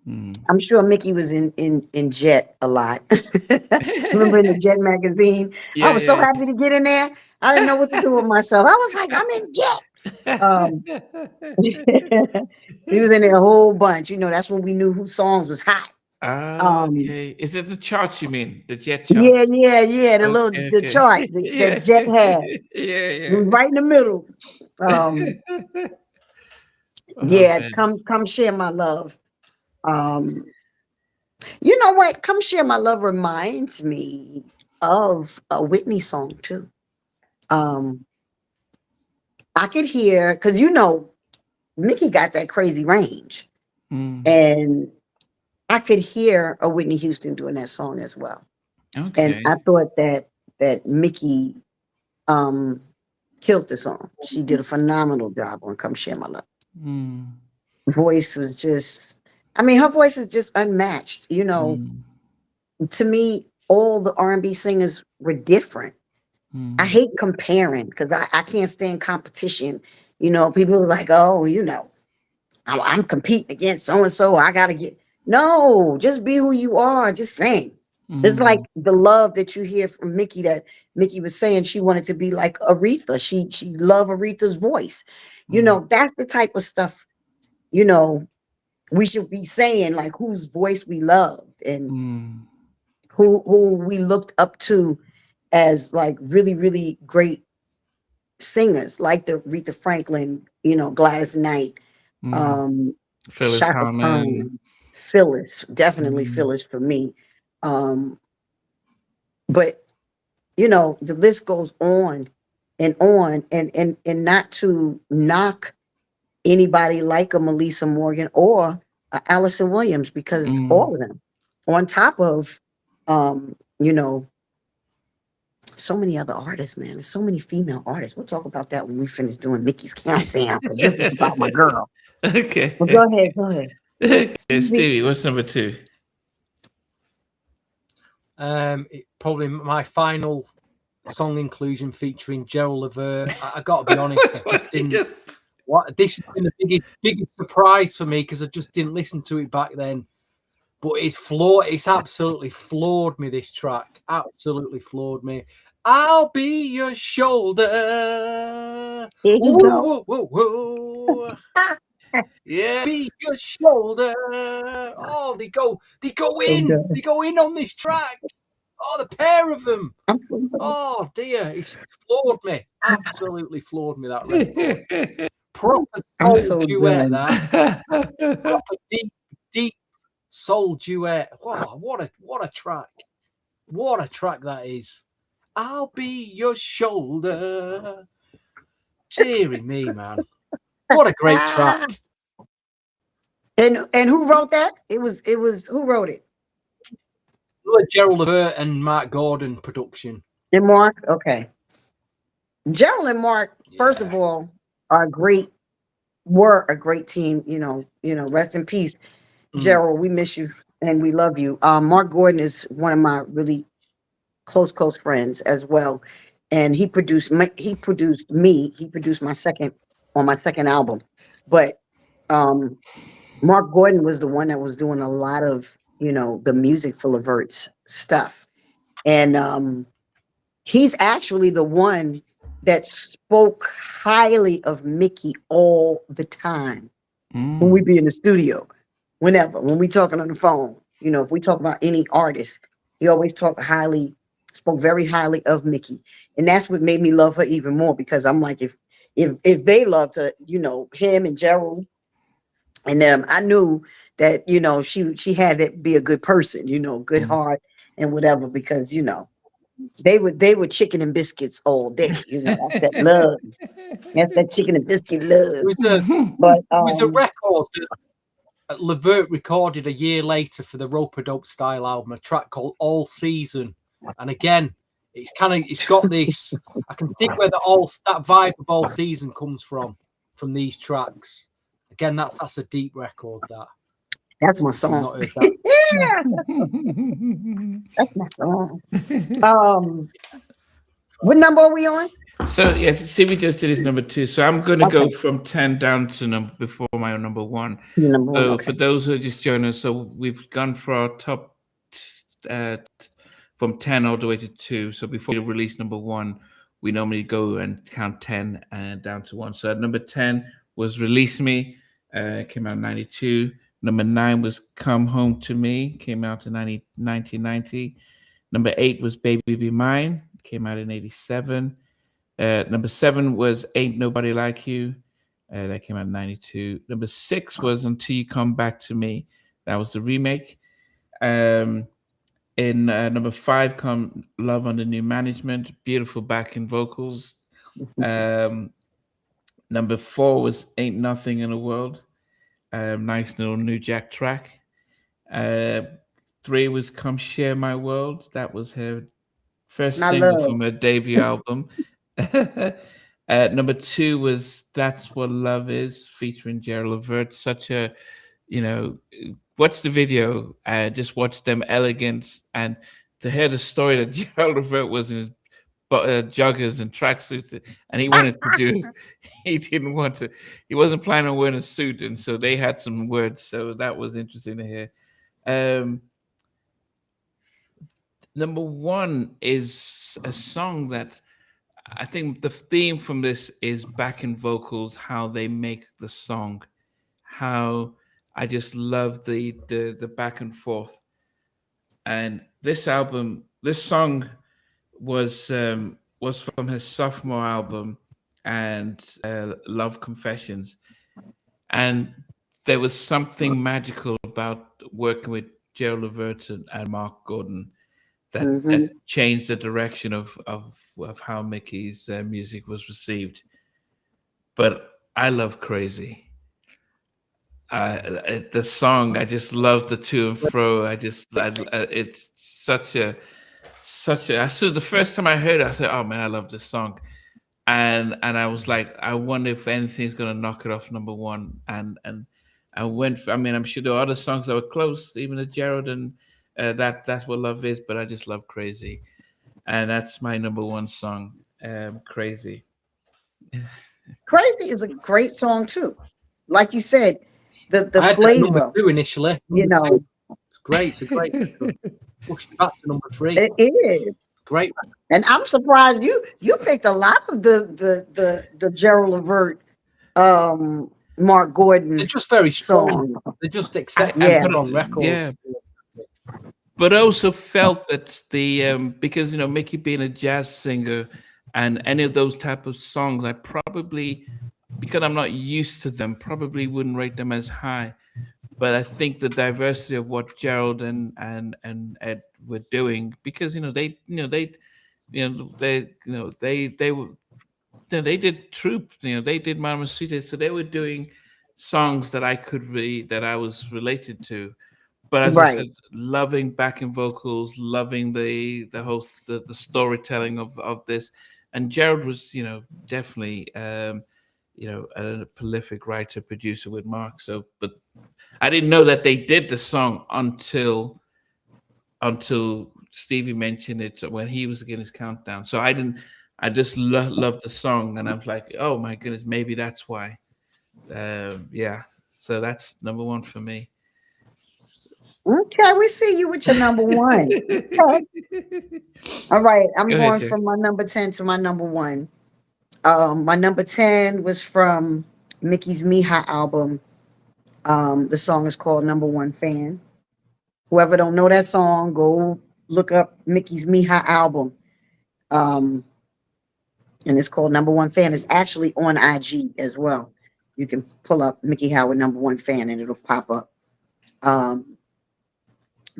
I'm sure Mickey was in Jet a lot. Remember in the Jet magazine? I was so happy to get in there. I didn't know what to do with myself. I was like, I'm in Jet. He was in there a whole bunch. You know, that's when we knew whose songs was hot. Okay. Is it the chart you mean? The jet chart? Yeah. The chart that Jet had. Yeah. It was right in the middle. Come share my love. You know what? Come share my love reminds me of a Whitney song too. I could hear, because Miki got that crazy range, and I could hear a Whitney Houston doing that song as well. Okay. And I thought that Miki killed the song. She did a phenomenal job on "Come Share My Love." Voice was just, her voice is just unmatched. To me, all the R&B singers were different. I hate comparing because I can't stand competition. People are like, oh, I'm competing against so-and-so. I got to get, no, just be who you are. Just sing. It's like the love that you hear from Miki, that Miki was saying she wanted to be like Aretha. She loved Aretha's voice. That's the type of stuff, we should be saying, like, whose voice we loved and who we looked up to as like really, really great singers, like the Aretha Franklin, Gladys Knight, Phyllis Shaka Harmon. Khan, Phyllis, definitely Phyllis for me. But the list goes on and on, and not to knock anybody like a Melissa Morgan or Allison Williams, because all of them, on top of so many other artists, man. There's so many female artists. We'll talk about that when we finish doing Mickey's countdown. This is about my girl. Okay. Well, go ahead. Okay, Stevie, what's number 2? Probably my final song inclusion featuring Gerald Levert. I got to be honest, I just didn't. This has been the biggest surprise for me because I just didn't listen to it back then. But it's absolutely floored me. This track absolutely floored me. I'll be your shoulder. Whoa, whoa, whoa. Yeah, be your shoulder. Oh, they go in on this track. Oh, the pair of them. Oh dear, it's floored me. Absolutely floored me, that record. Proper soul duet, that. Proper deep soul duet. Wow, what a track. What a track that is. I'll be your shoulder. Deary me, man. What a great track. And who wrote that? It was who wrote it? Gerald Levert and Mark Gordon production. And Mark, okay. Gerald and Mark, first of all, were a great team. Rest in peace, Gerald. We miss you and we love you. Mark Gordon is one of my really close friends as well, and he produced me. He produced my second album, but Mark Gordon was the one that was doing a lot of the music for Levert's stuff, and he's actually the one that spoke highly of Miki all the time when we be in the studio. When we talking on the phone, if we talk about any artist, he always spoke very highly of Miki. And that's what made me love her even more, because I'm like, if they loved her, him and Gerald and them, I knew that, she had to be a good person, good heart and whatever, because, they were chicken and biscuits all day, that's that love. That's that chicken and biscuit love. It was a record that Levert recorded a year later for the Rope-a-Dope style album, a track called All Season. And again, it's got this, I can think where that vibe of All Season comes from these tracks. Again, that's a deep record. That's my song. Yeah. That's my song. What number are we on? So yeah, Stevie just did his number 2. So I'm going to go from 10 down to before my number 1. For those who are just joining us, so we've gone for our top from 10 all the way to 2. So before we release number 1, we normally go and count 10 and down to 1. So at number 10 was Release Me, came out in 92. Number 9 was Come Home to Me, came out in 1990. Number 8 was Baby Be Mine, came out in 87. Number 7 was Ain't Nobody Like You, that came out in 92. Number 6 was Until You Come Back to Me, that was the remake. In number 5 come Love Under New Management, beautiful backing vocals. Number 4 was Ain't Nothing in the World, nice little New Jack track. 3 was Come Share My World, that was her first single from her debut album. Number 2 was That's What Love Is, featuring Gerald Levert. Such a, watch the video, just watch them elegant, and to hear the story that Gerald Levert was in his joggers and tracksuits, and he wanted to do, he wasn't planning on wearing a suit, and so they had some words, so that was interesting to hear. Number 1 is a song that I think the theme from this is backing vocals, how they make the song, how I just love the back and forth. And this song was from his sophomore album, and Love Confessions. And there was something magical about working with Gerald Levert and Mark Gordon that changed the direction of how Miki's music was received. But I love Crazy. The song, I just love the to and fro. It's such a. I saw the first time I heard it, I said, "Oh man, I love this song," and I was like, I wonder if anything's gonna knock it off number 1. And I went. I'm sure there are other songs that were close, even the Gerald and That's What Love Is, but I just love Crazy, and that's my number 1 song, Crazy. Crazy is a great song too. Like you said, the I had flavor. Number 2 initially. It's great. It's a great. Pushed it back to number 3. It is great, and I'm surprised you picked a lot of the Gerald Levert, Mark Gordon. They're just very strong. They just accept and put on records. Yeah. But I also felt that because Miki being a jazz singer, and any of those type of songs, I probably, because I'm not used to them, probably wouldn't rate them as high. But I think the diversity of what Gerald and Ed were doing, because they did Troop, they did Mama Sweet, so they were doing songs that that I was related to. But as I said, loving backing vocals, loving the whole the storytelling of this, and Gerald was definitely a prolific writer producer with Mark. So, but I didn't know that they did the song until Stevie mentioned it when he was getting his countdown. So I didn't. I just loved the song, and I was like, oh my goodness, maybe that's why. Yeah. So that's number 1 for me. Okay, we see you with your number 1. Okay. All right, I'm going from my number 10 to my number 1. My number 10 was from Miki's Mija album. The song is called Number 1 Fan. Whoever don't know that song, go look up Miki's Mija album. And it's called Number 1 Fan. It's actually on IG as well. You can pull up Miki Howard Number 1 Fan and it'll pop up.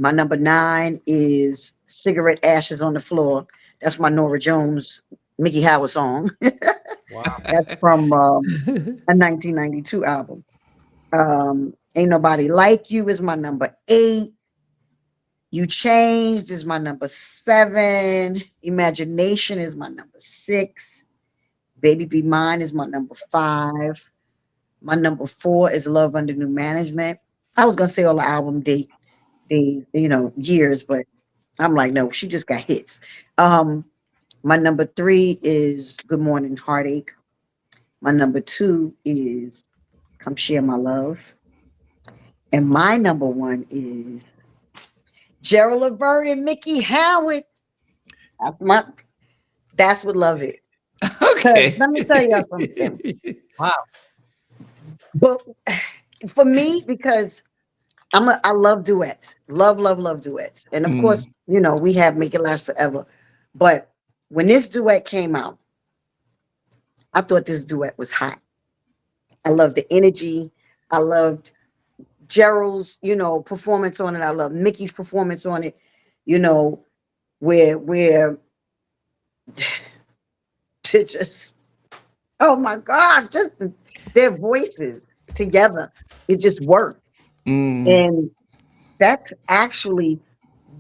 My number 9 is Cigarette Ashes on the Floor. That's my Norah Jones, Miki Howard song. Wow. That's from a 1992 album. Ain't Nobody Like You is my number 8. You Changed is my number 7. Imagination is my number 6. Baby Be Mine is my number 5. My number 4 is Love Under New Management. I was gonna say all the album years, but I'm like, no, she just got hits. My number 3 is Good Morning Heartache. My number 2 is Come Share My Love. And my number 1 is Gerald Levert and Miki Howard. That's what love is. Okay. Let me tell you something. Wow. But for me, because I love duets. Love duets. And of course, you know, we have Make It Last Forever. But when this duet came out, I thought this duet was hot. I loved the energy. I loved Gerald's, you know, performance on it. I love Mickey's performance on it. You know, where to just, oh my gosh, just their voices together, it just worked. And that's actually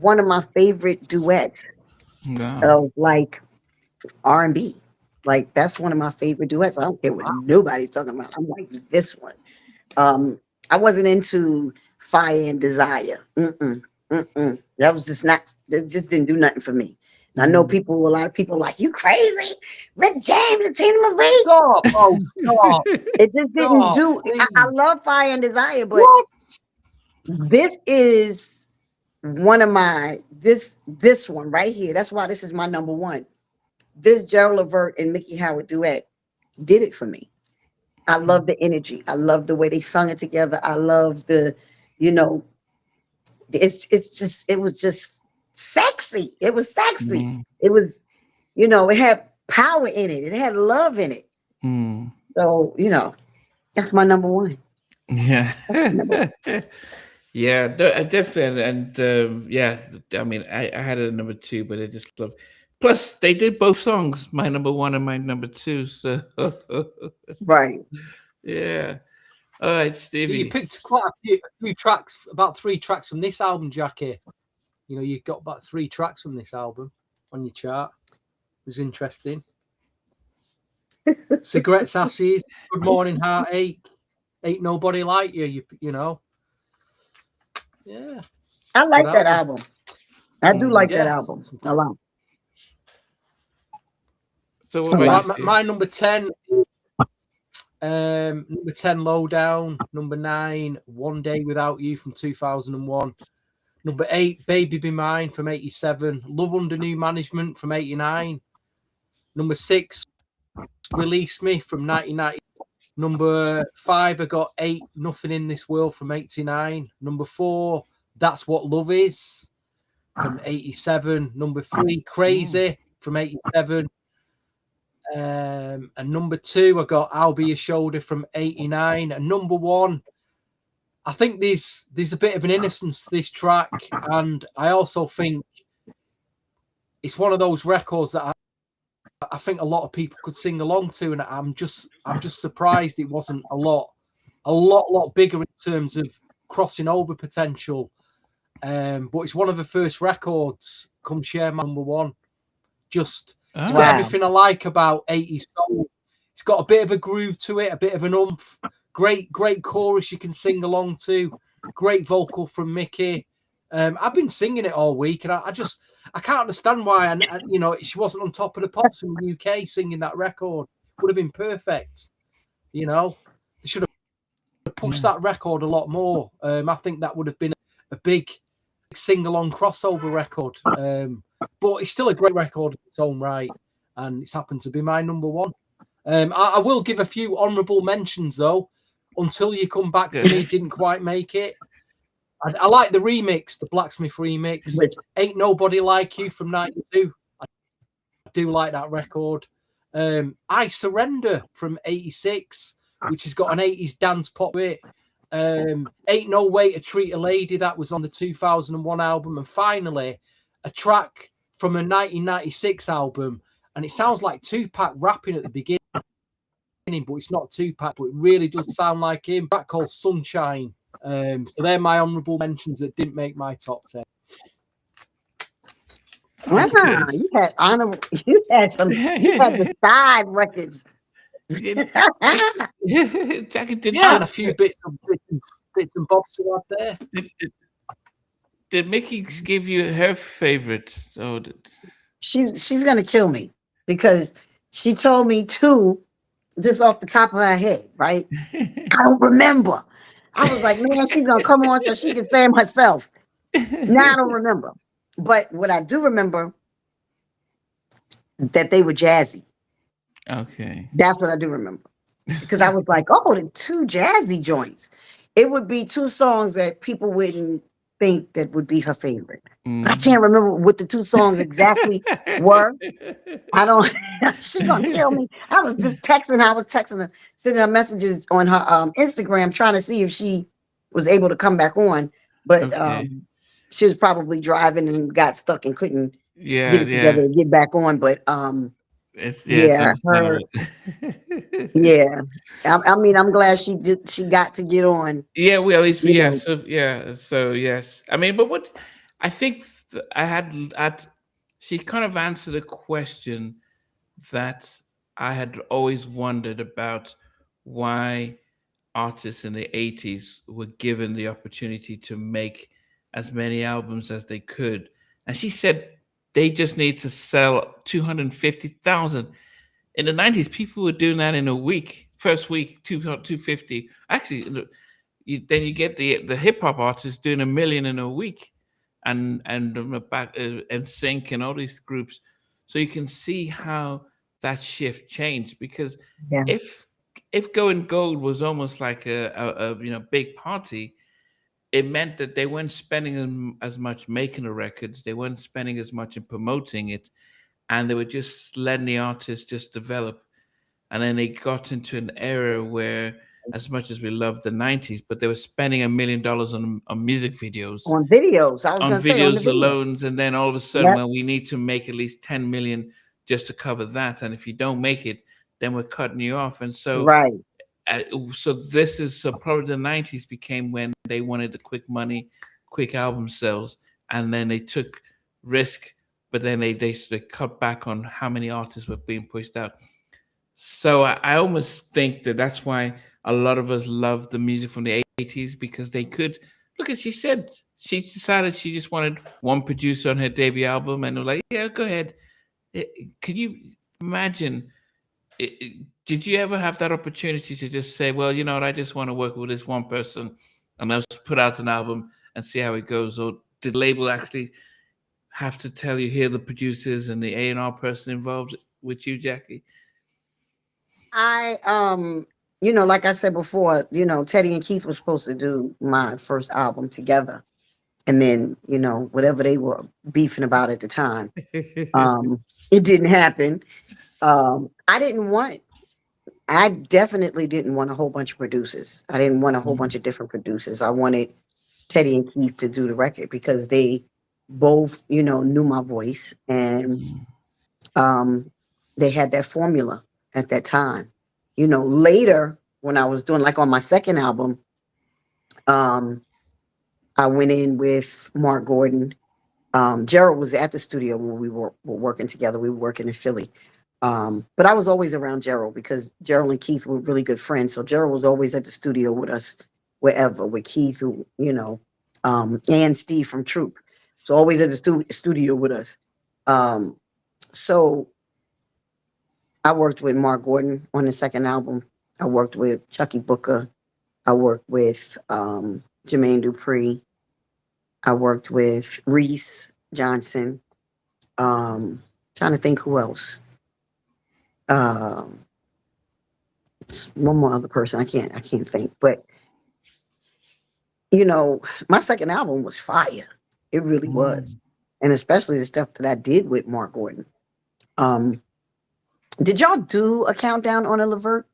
one of my favorite duets of like R&B. Like that's one of my favorite duets. I don't care what nobody's talking about. I'm like this one. I wasn't into Fire and Desire. That was just not. It just didn't do nothing for me. And I know a lot of people like, you crazy, Rick James and Tina Marie. Stop! Oh, stop! It just didn't do. I love Fire and Desire, but this is one of my this one right here. That's why this is my number one. This Gerald Levert and Miki Howard duet did it for me. I love the energy. I love the way they sung it together. I love the, you know, it was just sexy. It was sexy. It was, you know, it had power in it. It had love in it. So, you know, that's my number one. Yeah. Yeah, definitely. And yeah, I mean, I had it at number two, but I just love. Plus, they did both songs, my number one and my number two. So, right. Yeah. All right, Stevie. You picked quite a few tracks, about 3 tracks from this album, Jackie. You know, you got about 3 tracks from this album on your chart. It was interesting. Cigarettes, Ashes, Good Morning Heartache, Ain't Nobody Like You, you know. Yeah. I like that album. I do like that album a lot. So what about my number 10, number 10, Lowdown. Number 9, One Day Without You from 2001. Number 8, Baby Be Mine from 87. Love Under New Management from 89. Number 6, Release Me from 1990. Number 5, I got 8, Nothing in This World from 89. Number 4, That's What Love Is from 87. Number 3, Crazy from 87. And number 2, I got I'll Be Your Shoulder from 89. And number 1, I think there's a bit of an innocence to this track, and I also think it's one of those records that I think a lot of people could sing along to, and I'm just surprised it wasn't a lot bigger in terms of crossing over potential. But it's one of the first records. Come Share My Number 1. Just it's got everything I like about 80s soul. It's got a bit of a groove to it, a bit of an oomph. Great chorus you can sing along to. Great vocal from Miki. I've been singing it all week, and I can't understand why. And you know, she wasn't on Top of the Pops in the UK singing that record. Would have been perfect. You know, they should have pushed that record a lot more. I think that would have been a big sing-along crossover record. But it's still a great record in its own right, and it's happened to be my number 1. I will give a few honourable mentions though. Until You Come Back to Me didn't quite make it. I like the remix, the Blacksmith remix. Ain't Nobody Like You from 92. I do like that record. I Surrender from 86, which has got an 80s dance pop to it. Ain't No Way to Treat a Lady, that was on the 2001 album. And finally, a track from a 1996 album, and it sounds like Tupac rapping at the beginning, but it's not Tupac, but it really does sound like him. A track called Sunshine. So they're my honourable mentions that didn't make my top 10. Wow, you had honorable. You had the side records. Yeah, and a few bits and bobs to add there. Did Miki give you her favorite? Oh, she's gonna kill me because she told me 2 just off the top of her head, right? I don't remember. I was like, man, she's gonna come on so she can fan herself. Now I don't remember. But what I do remember, that they were jazzy. Okay. That's what I do remember. Because I was like, oh, the 2 jazzy joints. it would be two songs that people wouldn't think that would be her favorite. But I Mm. can't remember what the two songs exactly were. I don't. She gonna kill me. I was just texting. I was texting her, sending her messages on her Instagram, trying to see if she was able to come back on. But Okay. she was probably driving and got stuck and couldn't Yeah, get it together to get back on. But it's yeah, her. understandable. Yeah, I mean, I'm glad she got to get on. Yeah, we at least You yeah, know, so yes. I mean, but what I think I had she kind of answered a question that I had always wondered about why artists in the 80s were given the opportunity to make as many albums as they could. And she said they just need to sell 250,000. In the 90s, people were doing that in a week. First week, 250. Actually, then you get the hip hop artists doing 1 million in a week, and back and Sync and all these groups. So you can see how that shift changed, because yeah, if Going Gold was almost like a big party, it meant that they weren't spending as much making the records, they weren't spending as much in promoting it, and they were just letting the artists just develop. And then they got into an era where, as much as we loved the 90s, but they were spending $1 million on music videos, on videos. I was on gonna say on the videos video. alone. And then all of a sudden, Yep. well, we need to make at least 10 million just to cover that. And if you don't make it, then we're cutting you off. And so, Right. so probably the 90s became when they wanted the quick money, quick album sales. And then they took risk, but then they cut back on how many artists were being pushed out. So I almost think that that's why a lot of us love the music from the 80s, because they could look at. She said she decided she just wanted one producer on her debut album, and they're like, "Yeah, go ahead." Can you imagine? Did you ever have that opportunity to just say, "Well, you know what? I just want to work with this one person, and I'll just put out an album and see how it goes"? Or did label actually have to tell you, here the producers and the A&R person involved with you, Jackie? I like I said before, Teddy and Keith were supposed to do my first album together. And then, whatever they were beefing about at the time, it didn't happen. I definitely didn't want a whole bunch of producers. I didn't want a whole bunch of different producers. I wanted Teddy and Keith to do the record because they both, knew my voice, and they had that formula at that time. Later when I was doing, like on my second album, I went in with Mark Gordon. Gerald was at the studio when we were working together. We were working in Philly. But I was always around Gerald because Gerald and Keith were really good friends. So Gerald was always at the studio with us, wherever, with Keith, who, and Steve from Troop. So always at the studio with us. So I worked with Mark Gordon on the second album. I worked with Chucky Booker. I worked with Jermaine Dupri. I worked with Reese Johnson. Trying to think who else. One more other person. I can't think. But my second album was fire. It really was. And especially the stuff that I did with Mark Gordon. Did y'all do a countdown on the Levert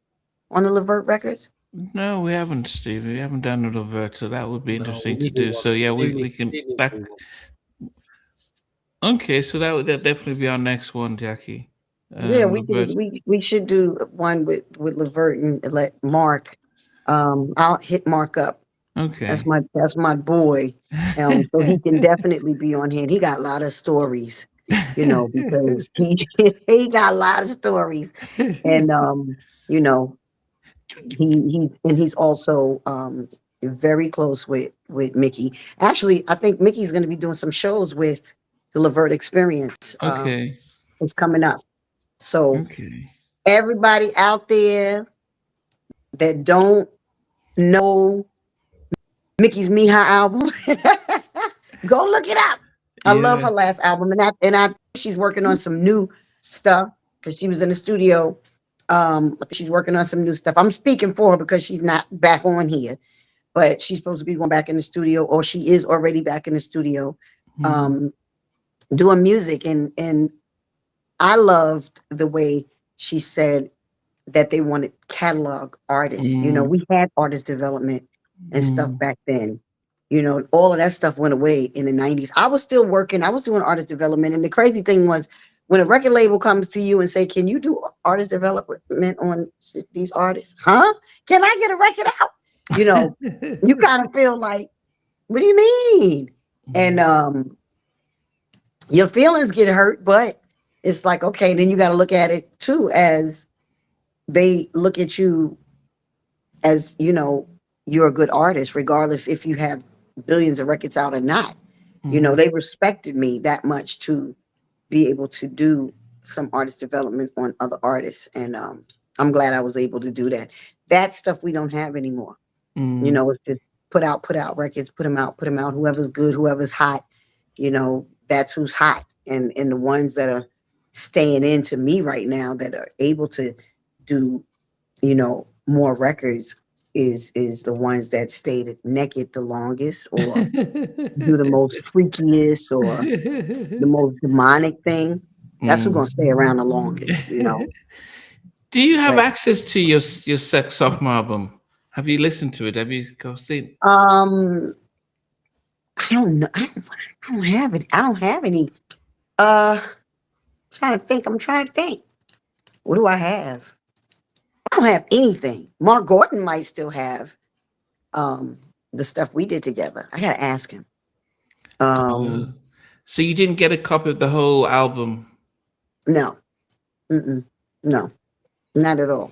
records? No, we haven't, Steve. We haven't done the Levert, so that would be interesting to do. So yeah, we can back. Okay, so that definitely be our next one, Jackie. Yeah, we should do one with Levert and let Mark. I'll hit Mark up. Okay, that's my boy. So he can definitely be on here. And he got a lot of stories, because he got a lot of stories, and he's also very close with Miki. Actually, I think Mickey's going to be doing some shows with the Levert Experience. Okay, it's coming up. So everybody out there that don't know Mickey's Miha album, go look it up. I love her last album, and I she's working on some new stuff because she was in the studio. She's working on some new stuff. I'm speaking for her because she's not back on here, but she's supposed to be going back in the studio, or she is already back in the studio, doing music. And I loved the way she said that they wanted catalog artists. You know, we had artist development and stuff back then. You know, all of that stuff went away in the 90s. I was still working. I was doing artist development. And the crazy thing was, when a record label comes to you and say, can you do artist development on these artists? Huh? Can I get a record out? You know, you kind of feel like, what do you mean? And your feelings get hurt, but it's like, okay, then you got to look at it too, as they look at you as, you know, you're a good artist, regardless if you have billions of records out or not. You know, they respected me that much to be able to do some artist development on other artists. And I'm glad I was able to do that. That stuff we don't have anymore. You know, it's just put out records, put them out. Whoever's good, whoever's hot, you know, that's who's hot. And the ones that are staying into me right now that are able to do, you know, more records is the ones that stayed naked the longest, or do the most freakiest, or the most demonic thing. That's who's gonna stay around the longest, you know. Do you have access to your Sex sophomore album? Have you listened to it? Have you seen? I don't know. I don't have it. I don't have any. I'm trying to think. What do I have? I don't have anything. Mark Gordon might still have the stuff we did together. I gotta ask him. So you didn't get a copy of the whole album? No. No, not at all.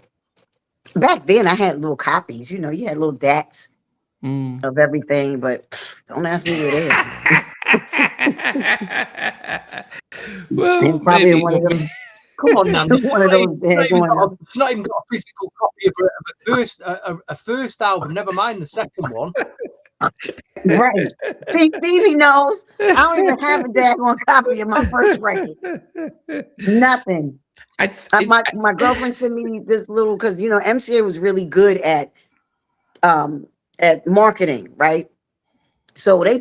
Back then I had little copies, you know, you had little DATs of everything, but don't ask me where they are. Well, probably maybe. one of them. Come on, now. One of those She's not even got a physical copy of a first album, never mind the second one. Right. See, Stevie knows. I don't even have a daggone copy of my first record. Nothing. My girlfriend sent me this little, because you know MCA was really good at marketing, right? So they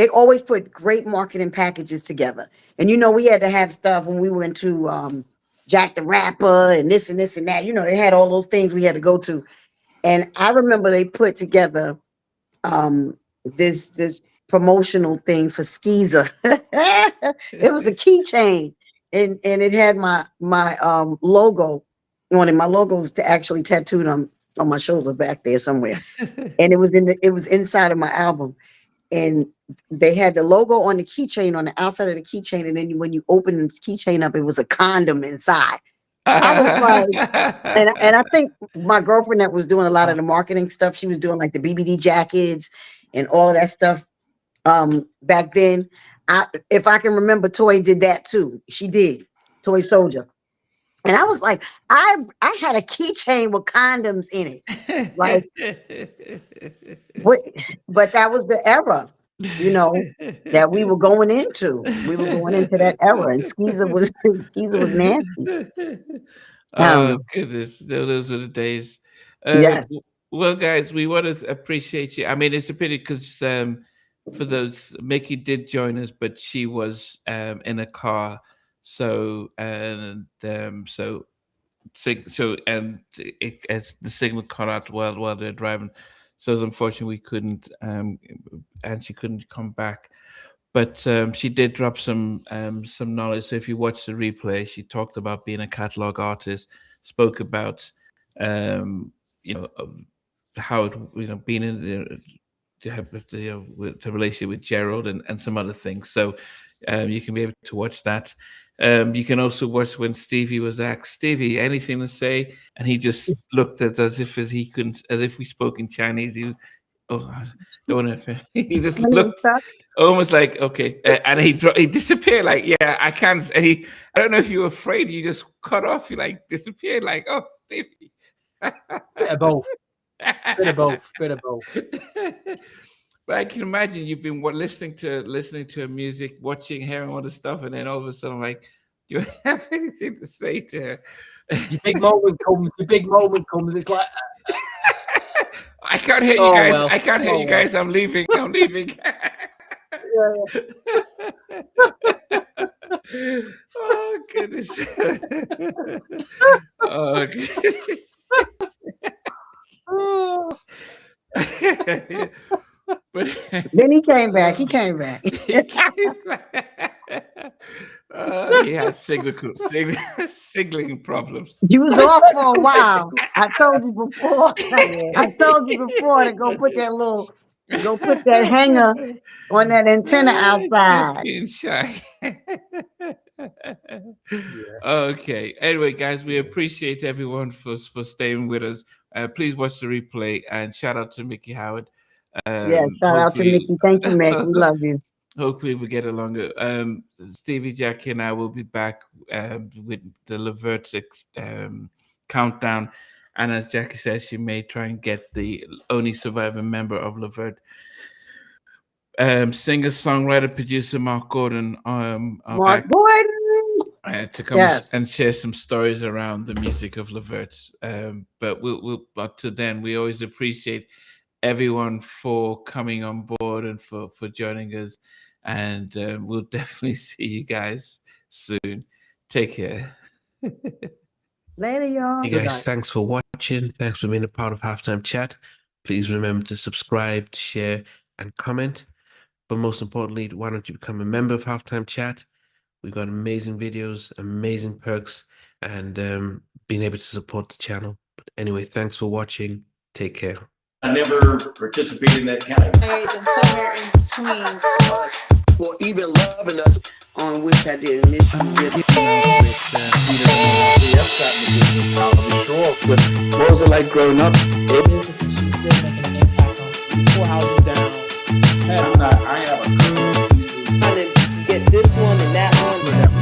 always put great marketing packages together. And you know, we had to have stuff when we went to Jack the Rapper and this and that. You know, they had all those things we had to go to. And I remember they put together this promotional thing for Skeezer. It was a keychain, and it had my logo on it. My logo's actually tattooed on my shoulder back there somewhere. And it was inside of my album. And they had the logo on the keychain on the outside of the keychain, and then when you open the keychain up, it was a condom inside. I was like, and I think my girlfriend that was doing a lot of the marketing stuff, she was doing like the BBD jackets and all of that stuff back then. If I can remember, Toy did that too. She did, Toy Soldier. And I was like, I had a keychain with condoms in it. Like, but that was the era, you know, that we were going into. We were going into that era, and Skeezer was nasty. Oh goodness, those were the days. Yes. Well, guys, we want to appreciate you. I mean, it's a pity because for those, Miki did join us, but she was in a car. So as the signal cut out while they're driving, so unfortunately we couldn't, and she couldn't come back. But she did drop some knowledge. So if you watch the replay, she talked about being a catalog artist, spoke about how it, being in the relationship with Gerald and some other things. So you can be able to watch that. You can also watch when Stevie was asked, Stevie, anything to say? And he just looked at us as if we spoke in Chinese. He just looked almost like, okay. And he disappeared like, yeah, I can't. And I don't know if you were afraid, you just cut off, you like disappeared like, oh, Stevie. Bit of both. Bit of both. But I can imagine you've been listening to her music, watching, hearing all the stuff, and then all of a sudden, like, do you have anything to say to her? Your big moment comes. It's like, I can't hear you guys. I can't hear you guys. I'm leaving. I'm leaving. Oh goodness. Oh goodness. But then he came back. He came back. He had signaling problems. You was off for a while. I told you before. I told you before to go put that hanger on that antenna outside. Just being shy. Okay. Anyway, guys, we appreciate everyone for staying with us. Please watch the replay and shout out to Miki Howard. Shout out to Miki. Thank you, Mick. We love you. Hopefully we get longer. Stevie, Jackie, and I will be back with the Levert countdown. And as Jackie says, she may try and get the only surviving member of Levert. Singer, songwriter, producer Mark Gordon. Mark Gordon to come and share some stories around the music of Levert. But but to then, we always appreciate everyone for coming on board and for joining us. And we'll definitely see you guys soon. Take care. Later, y'all. Hey guys, thanks for watching. Thanks for being a part of Halftime Chat. Please remember to subscribe, share, and comment. But most importantly, why don't you become a member of Halftime Chat? We've got amazing videos, amazing perks, and being able to support the channel. But anyway, thanks for watching. Take care. I never participated in that category. And somewhere in between us, or even loving us, on which I did miss you really. What was it like growing up?